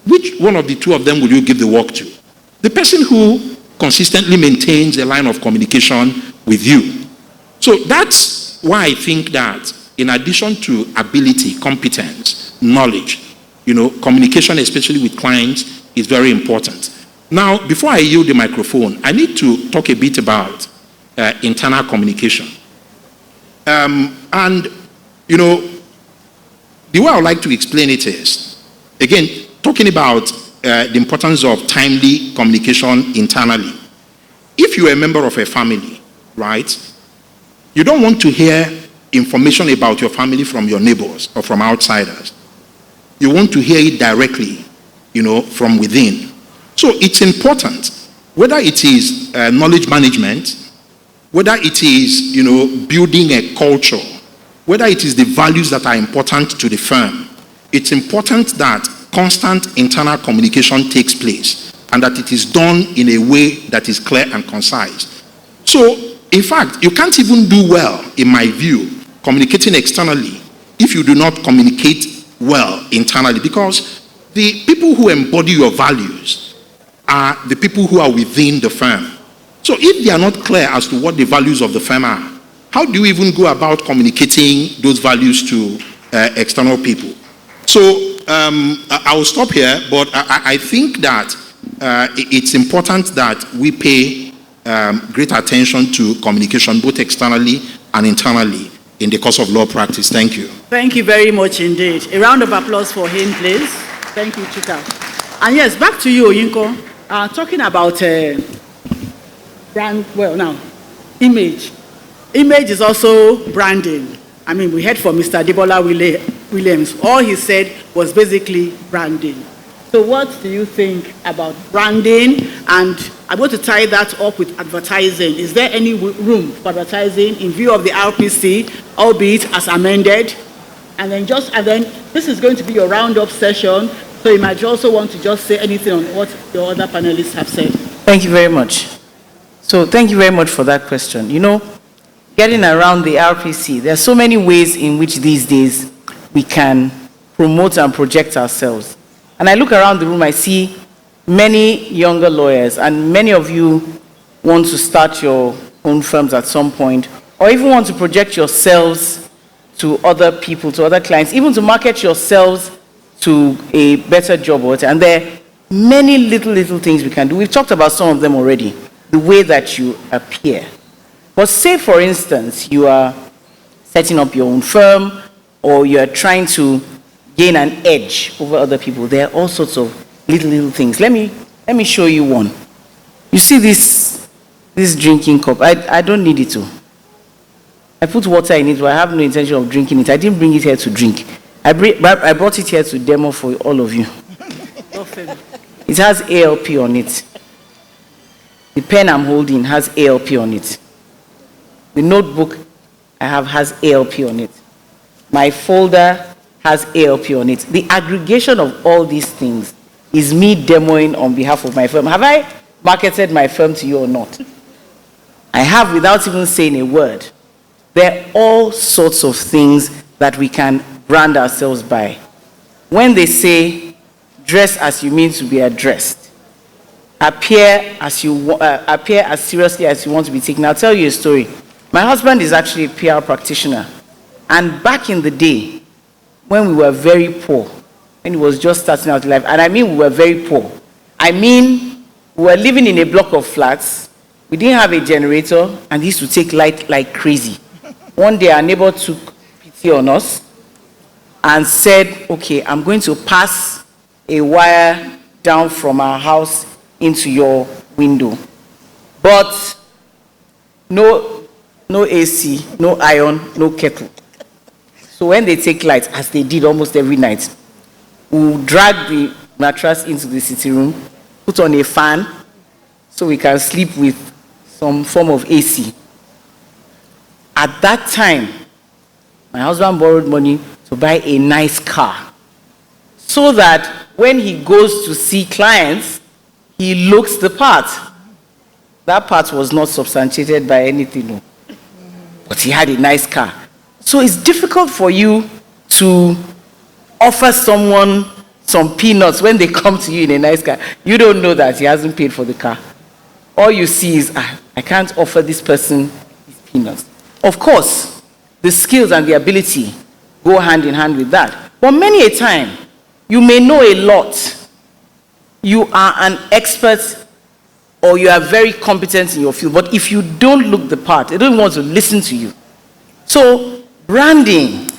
Speaker 7: which one of the two of them will you give the work to? The person who consistently maintains a line of communication with you. So that's why I think that in addition to ability, competence, knowledge, communication, especially with clients, is very important. Now, before I yield the microphone, I need to talk a bit about internal communication. The way I would like to explain it is, again, talking about the importance of timely communication internally. If you are a member of a family, right, you don't want to hear information about your family from your neighbors or from outsiders. You want to hear it directly, from within. So it's important, whether it is knowledge management, whether it is, building a culture, whether it is the values that are important to the firm, it's important that constant internal communication takes place and that it is done in a way that is clear and concise. So, in fact, you can't even do well, in my view, communicating externally if you do not communicate well internally, because the people who embody your values are the people who are within the firm. So if they are not clear as to what the values of the firm are, how do you even go about communicating those values to external people? So I will stop here, but I think that it's important that we pay great attention to communication, both externally and internally, in the course of law practice. Thank you.
Speaker 2: Thank you very much indeed. A round of applause for him, please. Thank you, Chika. And yes, back to you, Oyinko. Talking about brand, image. Image is also branding. I mean, we heard from Mr. Debola Williams. All he said was basically branding. So what do you think about branding? And I'm going to tie that up with advertising. Is there any room for advertising in view of the RPC, albeit as amended? And then this is going to be your roundup session, so you might also want to just say anything on what your other panelists have said.
Speaker 4: Thank you very much. So thank you very much for that question. Getting around the RPC, there are so many ways in which these days we can promote and project ourselves. And I look around the room, I see many younger lawyers, and many of you want to start your own firms at some point, or even want to project yourselves to other people, to other clients, even to market yourselves to a better job. And there are many little things we can do. We've talked about some of them already. The way that you appear. But say, for instance, you are setting up your own firm, or you are trying to gain an edge over other people. There are all sorts of little things. Let me show you one. You see this drinking cup? I don't need it to. I put water in it, but I have no intention of drinking it. I didn't bring it here to drink. I brought it here to demo for all of you. It has ALP on it. The pen I'm holding has ALP on it. The notebook I have has ALP on it. My folder has ALP on it. The aggregation of all these things is me demoing on behalf of my firm. Have I marketed my firm to you or not? I have, without even saying a word. There are all sorts of things that we can brand ourselves by. When they say, dress as you mean to be addressed, appear as seriously as you want to be taken. I'll tell you a story. My husband is actually a PR practitioner. And back in the day, when we were very poor, when he was just starting out life, and I mean we were very poor. I mean, we were living in a block of flats. We didn't have a generator, and he used to take light like crazy. One day, our neighbor took pity on us and said, okay, I'm going to pass a wire down from our house into your window. But no AC, no iron, no kettle. So when they take light, as they did almost every night, we'll drag the mattress into the sitting room, put on a fan, so we can sleep with some form of AC. At that time, my husband borrowed money to buy a nice car, so that when he goes to see clients, he looks the part. That part was not substantiated by anything, no. But he had a nice car. So it's difficult for you to offer someone some peanuts when they come to you in a nice car. You don't know that he hasn't paid for the car. All you see is, I can't offer this person these peanuts. Of course, the skills and the ability go hand in hand with that. But many a time, you may know a lot. You are an expert or you are very competent in your field, but if you don't look the part, they don't want to listen to you. So branding,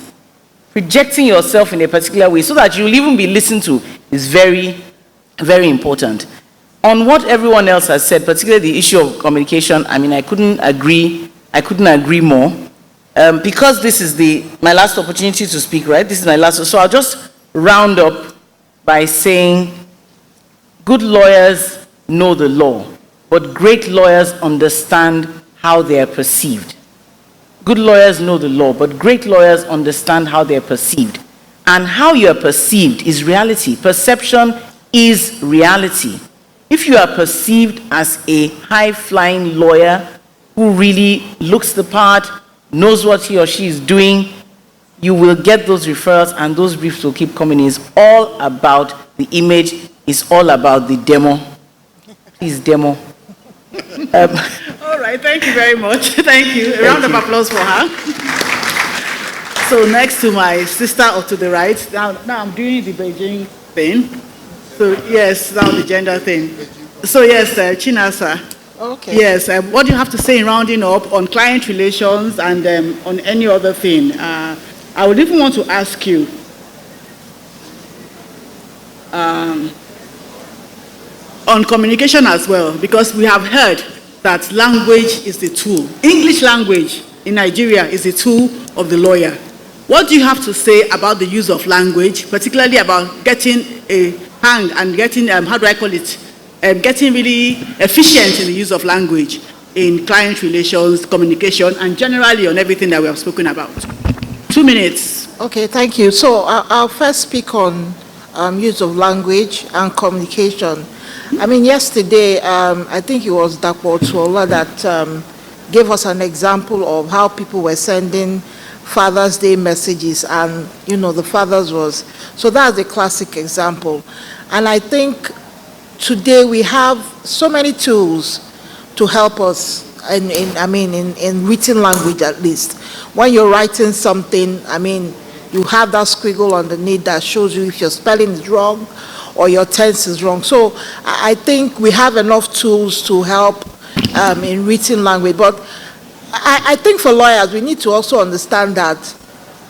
Speaker 4: projecting yourself in a particular way so that you'll even be listened to is very, very important. On what everyone else has said, particularly the issue of communication, I mean, I couldn't agree more. Because this is my last opportunity to speak, right? This is my last, so I'll just round up by saying, good lawyers know the law, but great lawyers understand how they are perceived. Good lawyers know the law, but great lawyers understand how they are perceived. And how you are perceived is reality. Perception is reality. If you are perceived as a high-flying lawyer who really looks the part, knows what he or she is doing, you will get those referrals and those briefs will keep coming. It's all about the image. It's all about the demo. Please, demo.
Speaker 2: All right, thank you very much. Thank you. A round of applause for her. So next to my sister or to the right, now I'm doing the Beijing thing. So yes, now the gender thing. So yes, Chinasa.
Speaker 6: Okay.
Speaker 2: Yes, what do you have to say in rounding up on client relations and on any other thing? I would even want to ask you, on communication as well, because we have heard that language is the tool. English language in Nigeria is the tool of the lawyer. What do you have to say about the use of language, particularly about getting a hang and getting, how do I call it, getting really efficient in the use of language in client relations, communication, and generally on everything that we have spoken about? 2 minutes.
Speaker 6: Okay, thank you. So I'll first speak on use of language and communication. I mean, yesterday, I think it was Dapo Tuola that gave us an example of how people were sending Father's Day messages and, you know, the fathers was, so that's a classic example. And I think today we have so many tools to help us in written language at least. When you're writing something, I mean, you have that squiggle underneath that shows you if your spelling is wrong or your tense is wrong. So I think we have enough tools to help in written language. But I think for lawyers, we need to also understand that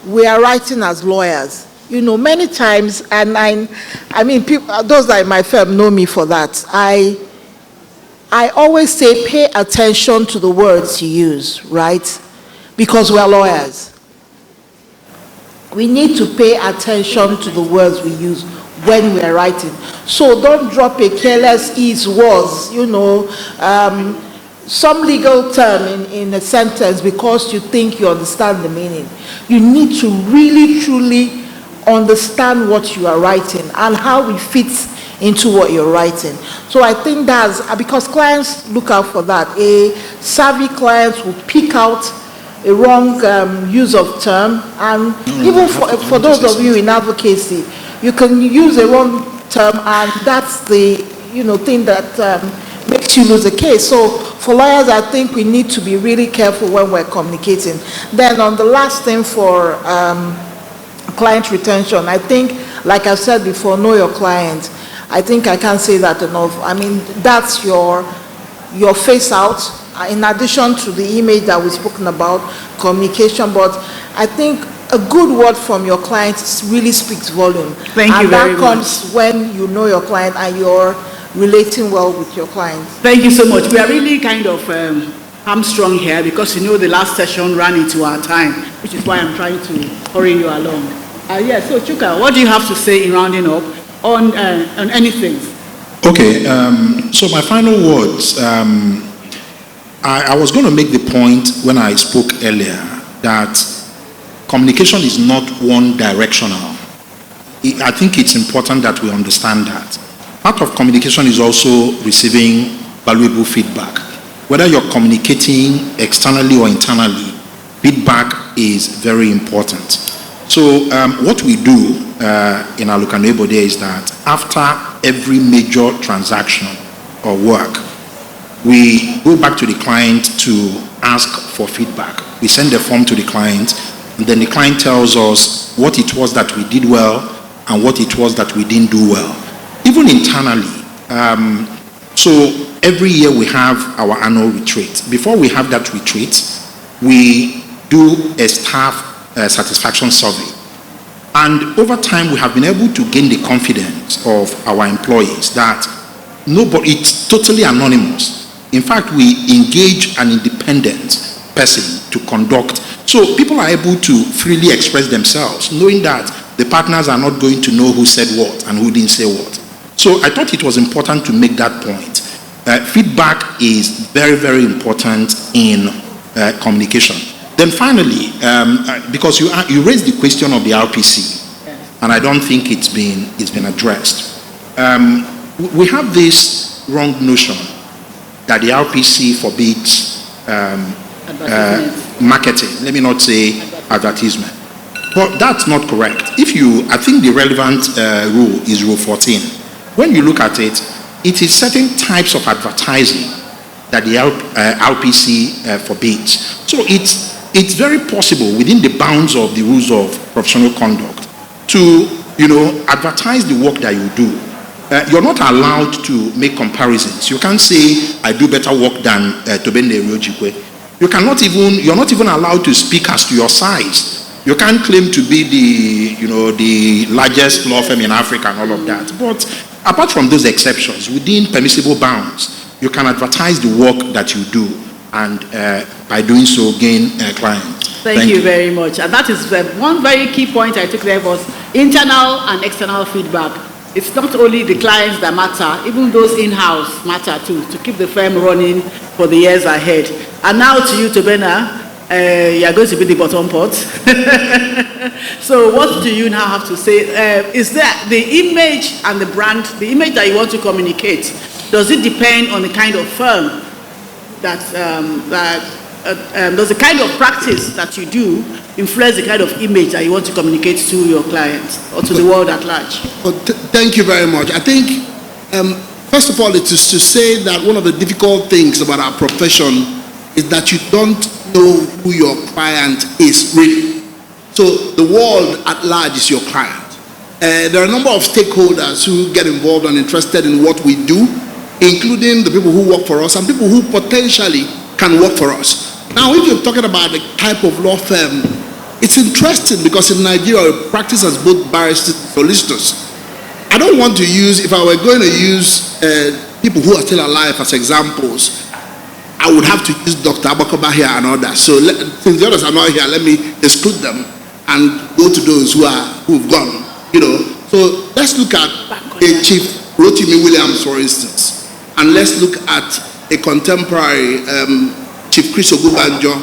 Speaker 6: we are writing as lawyers. You know, many times, and I mean, people, those that in my firm know me for that. I always say pay attention to the words you use, right? Because we're lawyers. We need to pay attention to the words we use when we're writing. So don't drop a careless is, was, you know, some legal term in a sentence because you think you understand the meaning. You need to really, truly understand what you are writing and how it fits into what you're writing. So I think that's, because clients look out for that. A savvy client will pick out a wrong use of term, and even for those of you in advocacy, you can use a wrong term and that's the, you know, thing that makes you lose a case. So for lawyers, I think we need to be really careful when we're communicating. Then on the last thing for client retention, I think, like I said before, know your client. I think I can't say that enough. I mean, that's your face out, in addition to the image that we've spoken about, communication. But I think a good word from your client really speaks volume.
Speaker 2: Thank you very much.
Speaker 6: And that comes when you know your client and you're relating well with your client.
Speaker 2: Thank you so much. We are really kind of hamstrung here because, you know, the last session ran into our time, which is why I'm trying to hurry you along. Yeah, so Chuka, what do you have to say in rounding up on anything?
Speaker 7: Okay, so my final words, I was going to make the point when I spoke earlier that communication is not one directional. I think it's important that we understand that. Part of communication is also receiving valuable feedback. Whether you're communicating externally or internally, feedback is very important. So what we do in our local neighbor there is that after every major transaction or work, we go back to the client to ask for feedback. We send the form to the client, and then the client tells us what it was that we did well and what it was that we didn't do well. Even internally, so every year we have our annual retreat. Before we have that retreat, we do a staff satisfaction survey. And over time, we have been able to gain the confidence of our employees that it's totally anonymous. In fact, we engage an independent person to conduct. So people are able to freely express themselves, knowing that the partners are not going to know who said what and who didn't say what. So I thought it was important to make that point. Feedback is very, very important in communication. Then finally, because you raised the question of the RPC, and I don't think it's been addressed. We have this wrong notion that the RPC forbids marketing. Let me not say advertisement. But that's not correct. I think the relevant rule is Rule 14. When you look at it, it is certain types of advertising that the RPC forbids. So it's very possible within the bounds of the rules of professional conduct to, advertise the work that you do. You're not allowed to make comparisons. You can't say, I do better work than Tobende Ryojikwe. You're not even allowed to speak as to your size. You can't claim to be the largest law firm in Africa and all of that. But apart from those exceptions, within permissible bounds, you can advertise the work that you do, and by doing so, gain clients.
Speaker 2: Thank you very much. And that is one very key point I took there was internal and external feedback. It's not only the clients that matter, even those in-house matter too, to keep the firm running for the years ahead. And now to you, Tobena, you are going to be the bottom pot. So what do you now have to say? Is that the image and the brand, the image that you want to communicate, does it depend on the kind of firm does the kind of practice that you do influence the kind of image that you want to communicate to your clients or to the world at large?
Speaker 5: Well, thank you very much. I think, first of all, it is to say that one of the difficult things about our profession is that you don't know who your client is really. So the world at large is your client. There are a number of stakeholders who get involved and interested in what we do, including the people who work for us and people who potentially can work for us. Now, if you're talking about the type of law firm, it's interesting because in Nigeria, we practice as both barristers and solicitors. I don't want to use, if I were going to use people who are still alive as examples, I would have to use Dr. Abakoba here and others. So since the others are not here, let me exclude them and go to those who've gone. So let's look at a Chief Rotimi Williams, for instance, and let's look at a contemporary Chief Chris Ogubanjo,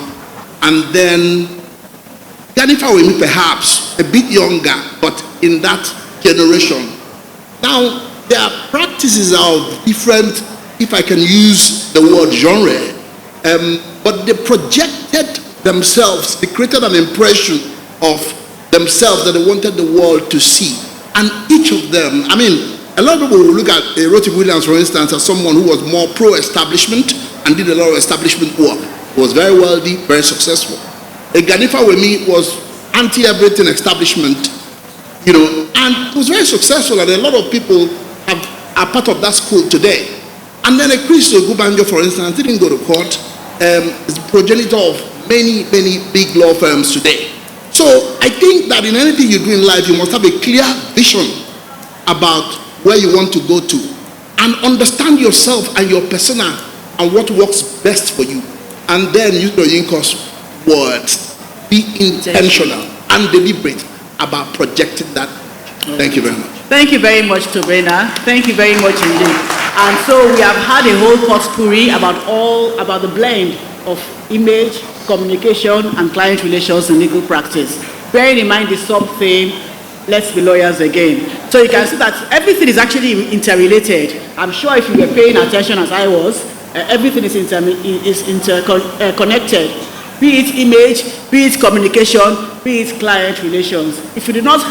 Speaker 5: and then Ganifa Wemi, perhaps a bit younger, but in that generation. Now, their practices are different, if I can use the word genre, but they projected themselves, they created an impression of themselves that they wanted the world to see. And each of them, a lot of people will look at Rotimi Williams, for instance, as someone who was more pro-establishment and did a lot of establishment work. He was very wealthy, very successful. Ganifa Wemi was anti-everything establishment, and was very successful, and a lot of people are part of that school today. And then a Chris Ogubanjo, for instance, didn't go to court, is the progenitor of many, many big law firms today. So I think that in anything you do in life, you must have a clear vision about where you want to go to, and understand yourself and your persona and what works best for you. And then use your Yinko's words. Be intentional and deliberate about projecting that. Thank you very much.
Speaker 2: Thank you very much, Tobena. Thank you very much indeed. And so we have had a whole potpourri about the blend of image, communication, and client relations in legal practice. Bearing in mind the sub-theme, let's be lawyers again. So you can see that everything is actually interrelated. I'm sure if you were paying attention as I was, everything is interconnected. be it image, be it communication, be it client relations. If you do not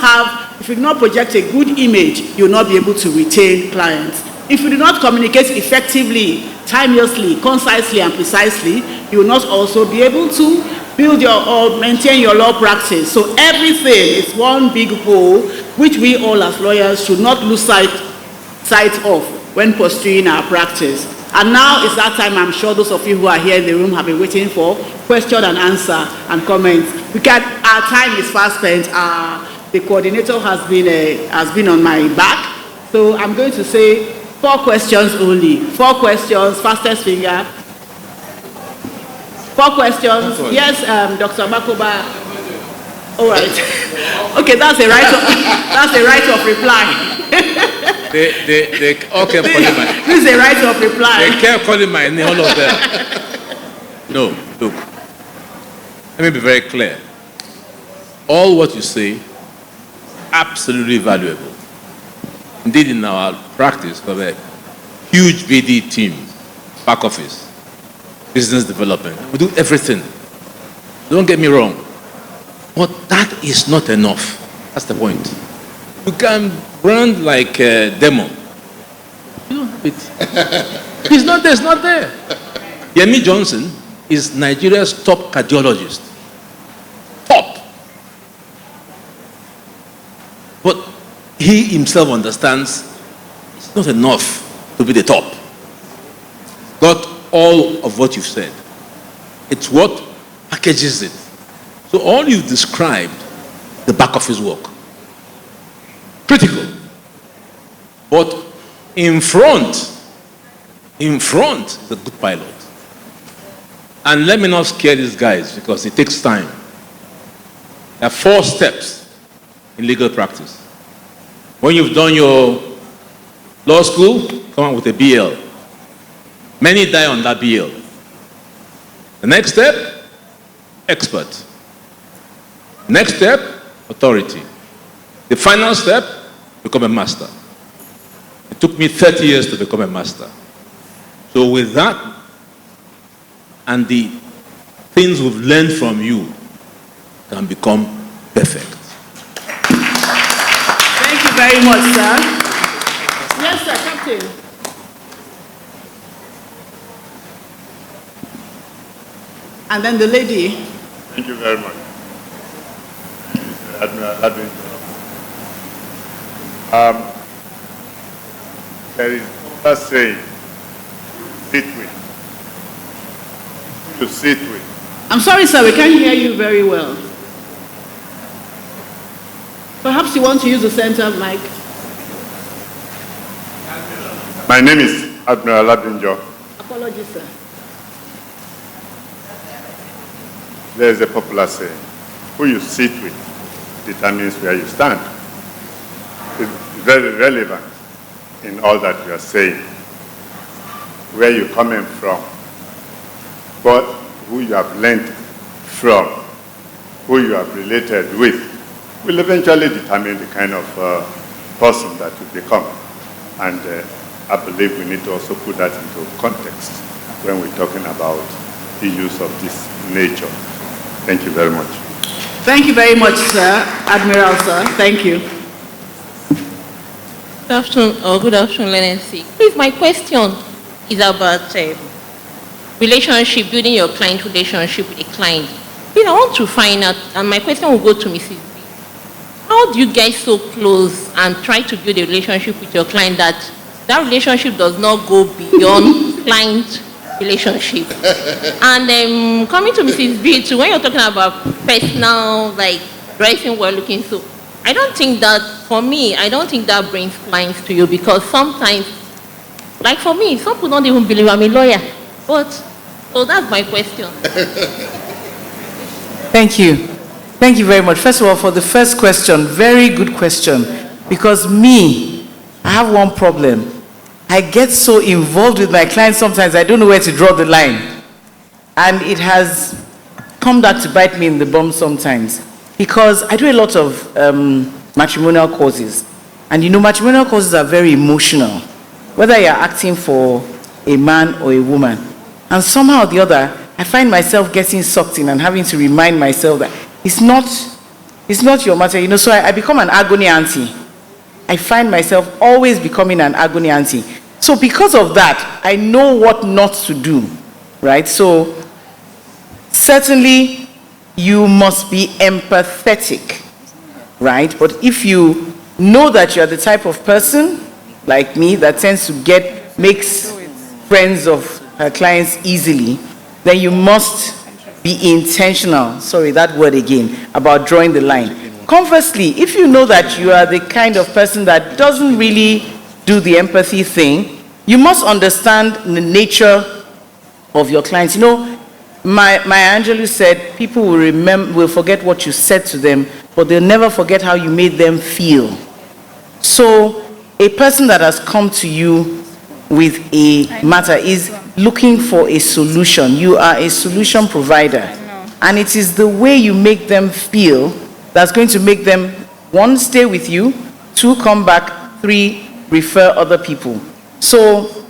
Speaker 2: project a good image, you will not be able to retain clients. If you do not communicate effectively, timelessly, concisely, and precisely, you will not also be able to build or maintain your law practice. So everything is one big whole, which we all as lawyers should not lose sight of when pursuing our practice. And now is that time. I'm sure those of you who are here in the room have been waiting for question and answer and comments. Our time is fast spent. The coordinator has been on my back. So I'm going to say 4 questions only. 4 questions, fastest finger. 4 questions. Yes, Dr. Makoba. All right. Okay, that's a right of reply.
Speaker 8: They all kept calling my name.
Speaker 2: This is a right of reply.
Speaker 8: They kept calling my name, all of them. No, look. Let me be very clear. All what you say, absolutely valuable. Indeed, in our practice, we have a huge BD team, back office, business development. We do everything. Don't get me wrong. But that is not enough. That's the point. You can brand like a demo. You don't have it. It's not there. It's not there. Yemi Johnson is Nigeria's top cardiologist. Top. But he himself understands it's not enough to be the top. Not all of what you've said. It's what packages it. So all you've described, the back office work. Critical. But in front is a good pilot. And let me not scare these guys because it takes time. There are 4 steps in legal practice. When you've done your law school, come out with a BL. Many die on that BL. The next step, expert. Next step, authority. The final step, become a master. It took me 30 years to become a master. So with that and the things we've learned from you can become perfect.
Speaker 2: Thank you very much, sir. Yes, sir, Captain. And then the lady.
Speaker 9: Thank you very much. Admiral Admin. There is a saying, sit with. To sit with.
Speaker 2: I'm sorry, sir, we can't hear you very well. Perhaps you want to use the center mic.
Speaker 9: My name is Admiral Labinjo.
Speaker 2: Apologies, sir.
Speaker 9: There is a popular saying, who you sit with determines where you stand. It's very relevant in all that you are saying. Where you're coming from, but who you have learned from, who you have related with, will eventually determine the kind of person that you become. And I believe we need to also put that into context when we're talking about issues of this nature. Thank you very much.
Speaker 2: Thank you very much, sir. Admiral, sir. Thank you.
Speaker 10: Good afternoon, or good afternoon, NNC. Please, my question is about relationship, building your client relationship with a client. Please, I want to find out, and my question will go to Mrs. B. How do you get so close and try to build a relationship with your client that relationship does not go beyond client relationship? And coming to Mrs. B too, when you're talking about personal, like dressing well looking, so I don't think that, for me, I don't think that brings clients to you, because sometimes, like for me, some people don't even believe I'm a lawyer. But, so that's my question.
Speaker 4: Thank you. Thank you very much. First of all, for the first question, very good question. Because me, I have one problem. I get so involved with my clients sometimes, I don't know where to draw the line. And it has come back to bite me in the bum sometimes. Because I do a lot of matrimonial courses. And you know, matrimonial courses are very emotional. Whether you're acting for a man or a woman. And somehow or the other, I find myself getting sucked in and having to remind myself that it's not your matter, you know. So I become an agony auntie. I find myself always becoming an agony auntie. So because of that, I know what not to do, right? So certainly you must be empathetic, right? But if you know that you're the type of person like me that tends to makes friends of her clients easily, then you must be intentional, sorry, that word again, about drawing the line. Conversely, if you know that you are the kind of person that doesn't really do the empathy thing, you must understand the nature of your clients. You know, Maya Angelou said, people will forget what you said to them, but they'll never forget how you made them feel. So a person that has come to you with a matter is looking for a solution. You are a solution provider. And it is the way you make them feel that's going to make them, 1, stay with you, 2, come back, 3, refer other people. So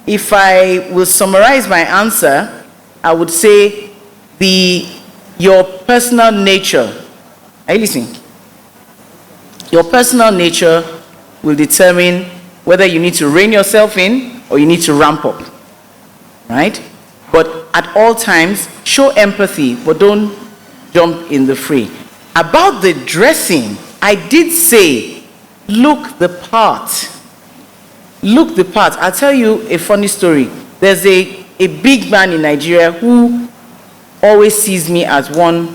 Speaker 4: if I will summarize my answer, I would say your personal nature, are you listening? Your personal nature will determine whether you need to rein yourself in or you need to ramp up, right? But at all times, show empathy, but don't jump in the fray. About the dressing, I did say, look the part. Look the part. I'll tell you a funny story. There's a big man in Nigeria who always sees me as one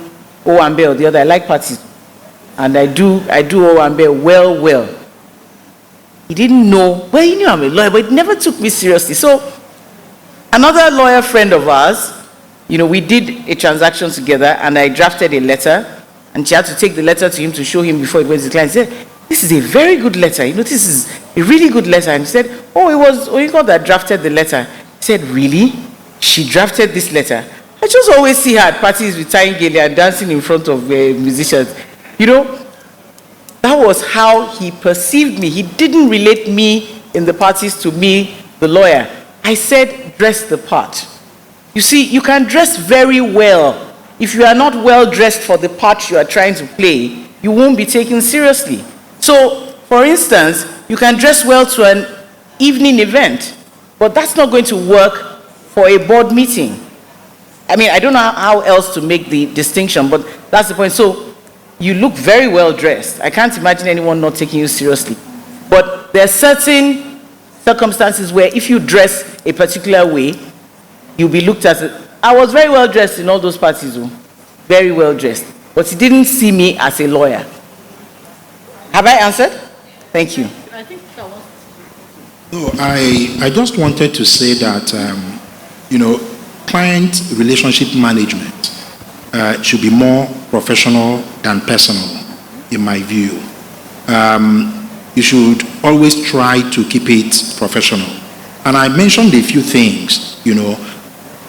Speaker 4: Owambe or the other. I like parties. And I do Owambe well. He didn't know, well, he knew I'm a lawyer, but he never took me seriously. So another lawyer friend of ours, you know, we did a transaction together and I drafted a letter and she had to take the letter to him to show him before it went to the client. He said, this is a very good letter. You know, this is a really good letter. And he said, oh, it was Oyinka that drafted the letter. He said, really? She drafted this letter? I just always see her at parties with tying gele and dancing in front of musicians. You know, that was how he perceived me. He didn't relate me in the parties to me, the lawyer. I said, dress the part. You see, you can dress very well. If you are not well dressed for the part you are trying to play, you won't be taken seriously. So, for instance, you can dress well to an evening event, but that's not going to work for a board meeting. I mean, I don't know how else to make the distinction, but that's the point. So, you look very well dressed. I can't imagine anyone not taking you seriously. But there are certain circumstances where if you dress a particular way, you'll be looked at. I was very well dressed in all those parties, very well dressed. But he didn't see me as a lawyer. Have I answered? Thank you.
Speaker 2: I think that was...
Speaker 7: No, I just wanted to say that, client relationship management should be more professional than personal, in my view. You should always try to keep it professional. And I mentioned a few things,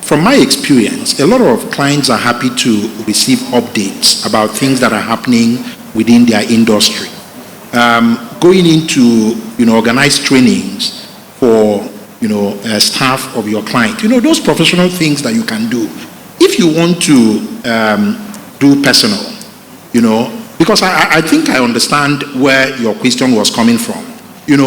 Speaker 7: From my experience, a lot of clients are happy to receive updates about things that are happening within their industry. Going into, organized trainings for, staff of your client. Those professional things that you can do. If you want to do personal, because I think I understand where your question was coming from. You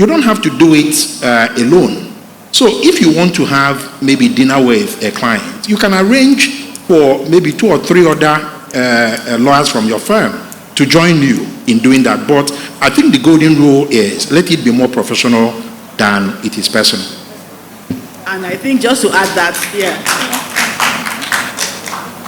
Speaker 7: don't have to do it alone. So if you want to have maybe dinner with a client, you can arrange for maybe 2 or 3 other lawyers from your firm to join you in doing that. But I think the golden rule is let it be more professional than it is personal.
Speaker 2: And I think just to add that,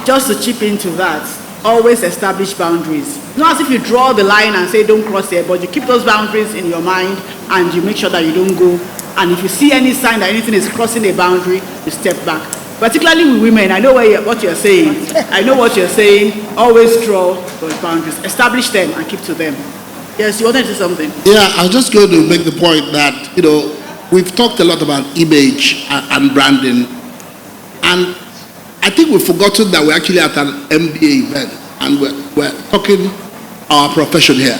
Speaker 2: just to chip into that, always establish boundaries. Not as if you draw the line and say don't cross here, but you keep those boundaries in your mind and you make sure that you don't go. And if you see any sign that anything is crossing a boundary, you step back. Particularly with women, I know what you're saying. I know what you're saying. Always draw those boundaries. Establish them and keep to them. Yes, you wanted to say something?
Speaker 5: Yeah, I was just going to make the point that, we've talked a lot about image and branding. And I think we've forgotten that we're actually at an MBA event and we're talking our profession here.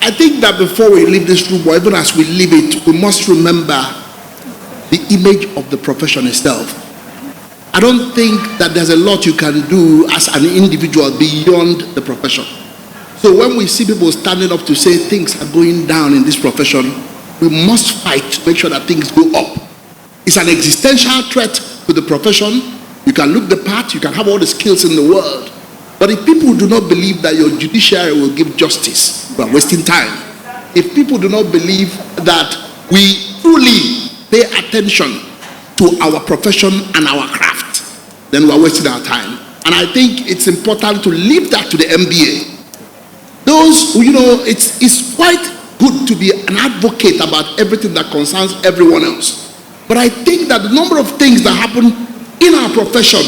Speaker 5: I think that before we leave this room, or even as we leave it, we must remember the image of the profession itself. I don't think that there's a lot you can do as an individual beyond the profession. So when we see people standing up to say things are going down in this profession, we must fight to make sure that things go up. It's an existential threat to the profession. You can look the part, you can have all the skills in the world, but if people do not believe that your judiciary will give justice, you are wasting time. If people do not believe that we truly pay attention to our profession and our craft, then we are wasting our time. And I think it's important to leave that to the MBA. Those, it's quite good to be an advocate about everything that concerns everyone else. But I think that the number of things that happen in our profession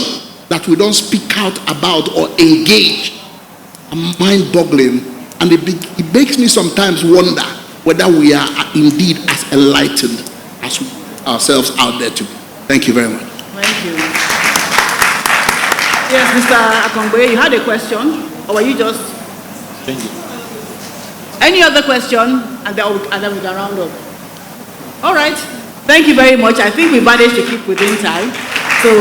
Speaker 5: that we don't speak out about or engage are mind-boggling. And it makes me sometimes wonder whether we are indeed as enlightened as we ourselves out there to be. Thank you very much.
Speaker 2: Thank you. Yes, Mr. Akongwe, you had a question, or were you just?
Speaker 8: Thank you.
Speaker 2: Any other question, and then we can round up. All right. Thank you very much. I think we managed to keep within time. So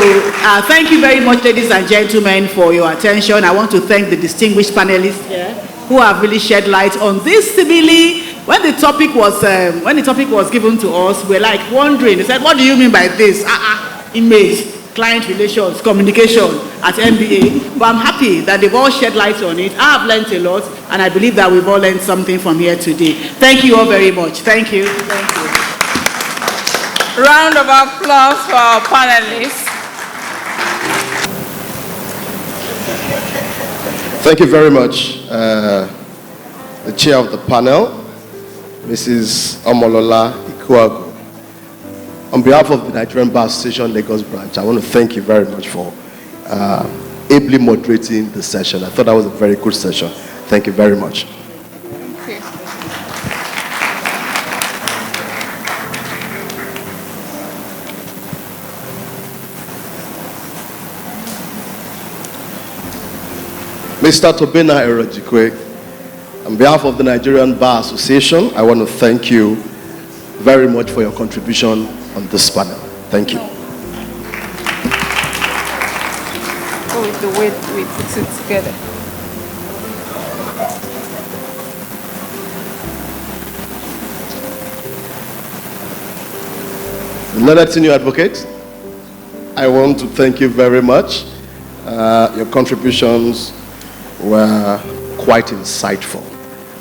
Speaker 2: thank you very much, ladies and gentlemen, for your attention. I want to thank the distinguished panelists here who have really shed light on this civilly. When the topic was given to us, we're like wondering. They said, "What do you mean by this?" Image, client relations, communication at MBA. But I'm happy that they've all shed light on it. I have learned a lot, and I believe that we've all learned something from here today. Thank you all very much. Thank you. Thank you.
Speaker 1: Round of applause for our panelists.
Speaker 11: Thank you very much, the chair of the panel, Mrs. Omolola Ikuagu. On behalf of the Nigerian Bar Association Lagos branch, I want to thank you very much for ably moderating the session. I thought that was a very good session. Thank you very much.
Speaker 1: Thank you.
Speaker 11: Mr. Tobena Erojikwe, on behalf of the Nigerian Bar Association, I want to thank you very much for your contribution on this panel. Thank you.
Speaker 1: Oh, the way we put it together.
Speaker 11: Leonard Senior Advocate, I want to thank you very much. Your contributions were quite insightful.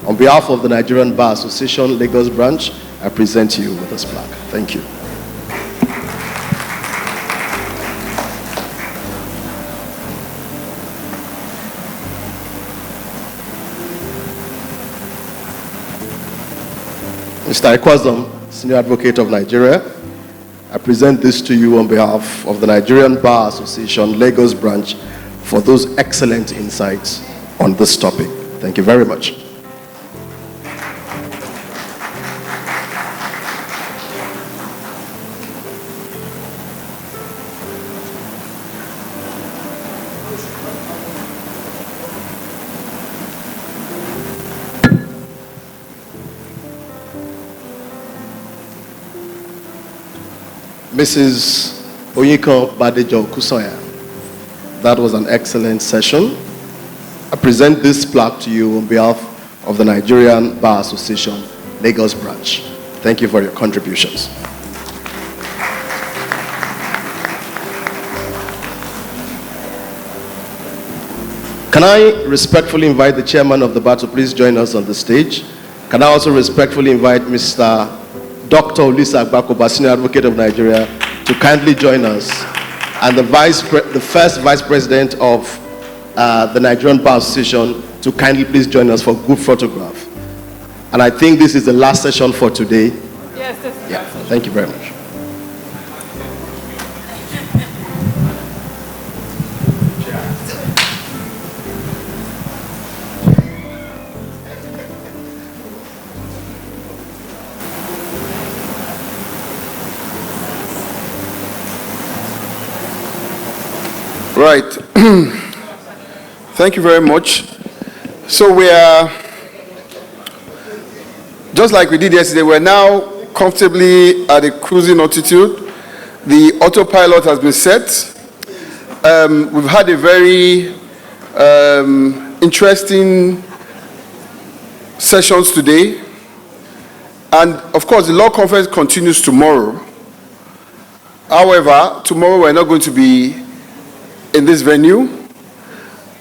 Speaker 11: On behalf of the Nigerian Bar Association Lagos branch, I present you with this plaque. Thank you. Mr. Ikwazom, Senior Advocate of Nigeria, I present this to you on behalf of the Nigerian Bar Association Lagos branch for those excellent insights on this topic. Thank you very much. Mrs. Oyinkan Badejo Kusoya, that was an excellent session. I present this plaque to you on behalf of the Nigerian Bar Association Lagos branch. Thank you for your contributions. Can I respectfully invite the chairman of the bar to please join us on the stage? Can I also respectfully invite Mr. Dr. Olisa Agbakoba, Senior Advocate of Nigeria, to kindly join us, and the first Vice President of the Nigerian Bar Association to kindly please join us for a group photograph. And I think this is the last session for today.
Speaker 1: Yes, this is
Speaker 11: Yeah, thank you very much.
Speaker 12: Right. Thank you very much. So we are, just like we did yesterday, we're now comfortably at a cruising altitude. The autopilot has been set. we've had a very interesting sessions today. And of course, the law conference continues tomorrow. However, tomorrow we're not going to be in this venue.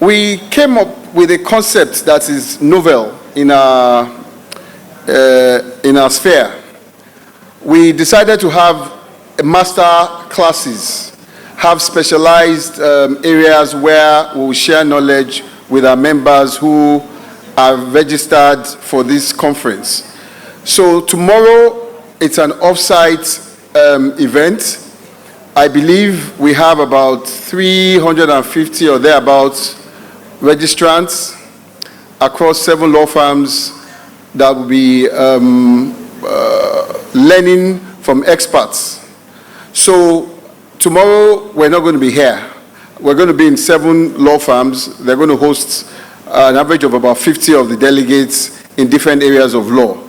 Speaker 12: We came up with a concept that is novel in our sphere. We decided to have master classes, have specialized areas where we will share knowledge with our members who are registered for this conference. So tomorrow, it's an off-site event. I believe we have about 350 or thereabouts registrants across 7 law firms that will be learning from experts. So tomorrow, we're not going to be here. We're going to be in 7 law firms. They're going to host an average of about 50 of the delegates in different areas of law.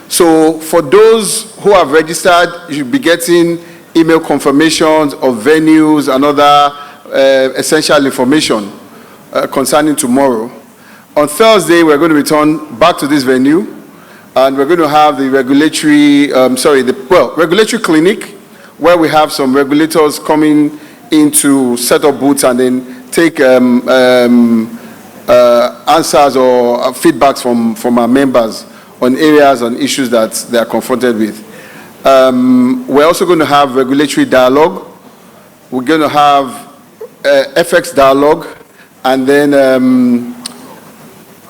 Speaker 12: So for those who have registered, you should be getting email confirmations of venues and other essential information concerning tomorrow. On Thursday, we're going to return back to this venue, and we're going to have the regulatory clinic, where we have some regulators coming in to set up booths and then take answers or feedbacks from our members on areas and issues that they are confronted with. We're also going to have regulatory dialogue. We're going to have FX dialogue, and then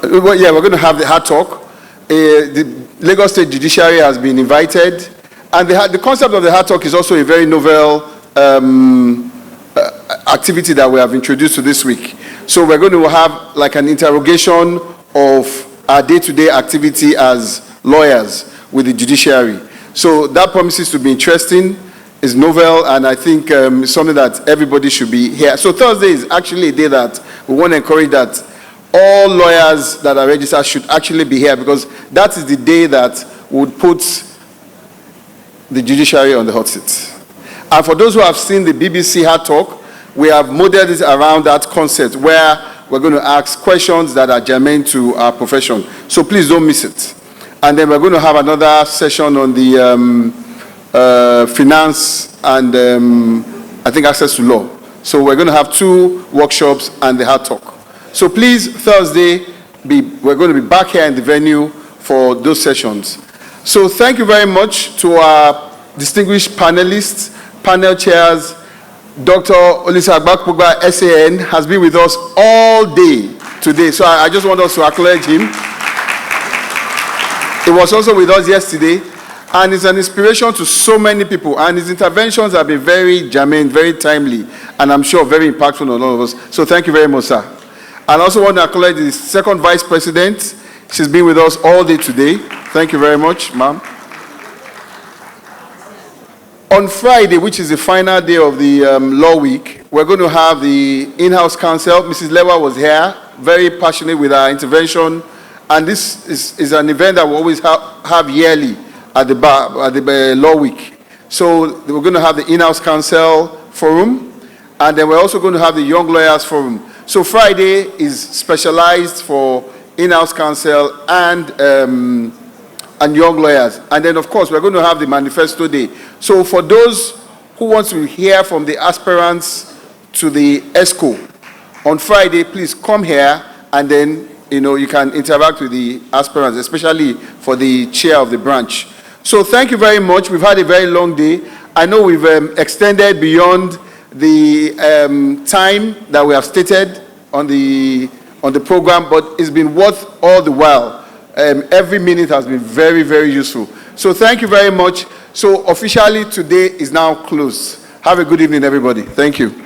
Speaker 12: we're going to have the hard talk. The Lagos State Judiciary has been invited, and the concept of the hard talk is also a very novel activity that we have introduced to this week. So we're going to have like an interrogation of our day-to-day activity as lawyers with the judiciary. So that promises to be interesting, is novel, and I think it's something that everybody should be here. So Thursday is actually a day that we want to encourage that all lawyers that are registered should actually be here, because that is the day that would put the judiciary on the hot seat. And for those who have seen the BBC Hard Talk, we have modeled it around that concept where we're going to ask questions that are germane to our profession. So please don't miss it. And then we're going to have another session on the finance and I think access to law. So we're going to have 2 workshops and the hard talk. So please, Thursday, we're going to be back here in the venue for those sessions. So thank you very much to our distinguished panelists, panel chairs. Dr. Olisa Agbakpogba, SAN, has been with us all day today. So I just want us to acknowledge him. He was also with us yesterday, and is an inspiration to so many people. And his interventions have been very germane, very timely, and I'm sure very impactful on all of us. So thank you very much, sir. And I also want to acknowledge the second vice president. She's been with us all day today. Thank you very much, ma'am. On Friday, which is the final day of the law week, we're going to have the in-house counsel. Mrs. Lewa was here, very passionate with our intervention. And this is an event that we always have yearly at the law week. So we're going to have the in-house counsel forum, and then we're also going to have the young lawyers forum. So Friday is specialized for in-house counsel and young lawyers. And then, of course, we're going to have the manifesto day. So for those who want to hear from the aspirants to the ESCO on Friday, please come here, and then you can interact with the aspirants, especially for the chair of the branch. So thank you very much. We've had a very long day. I know we've extended beyond the time that we have stated on the program, but it's been worth all the while. Every minute has been very, very useful. So thank you very much. So officially today is now closed. Have a good evening, everybody. Thank you.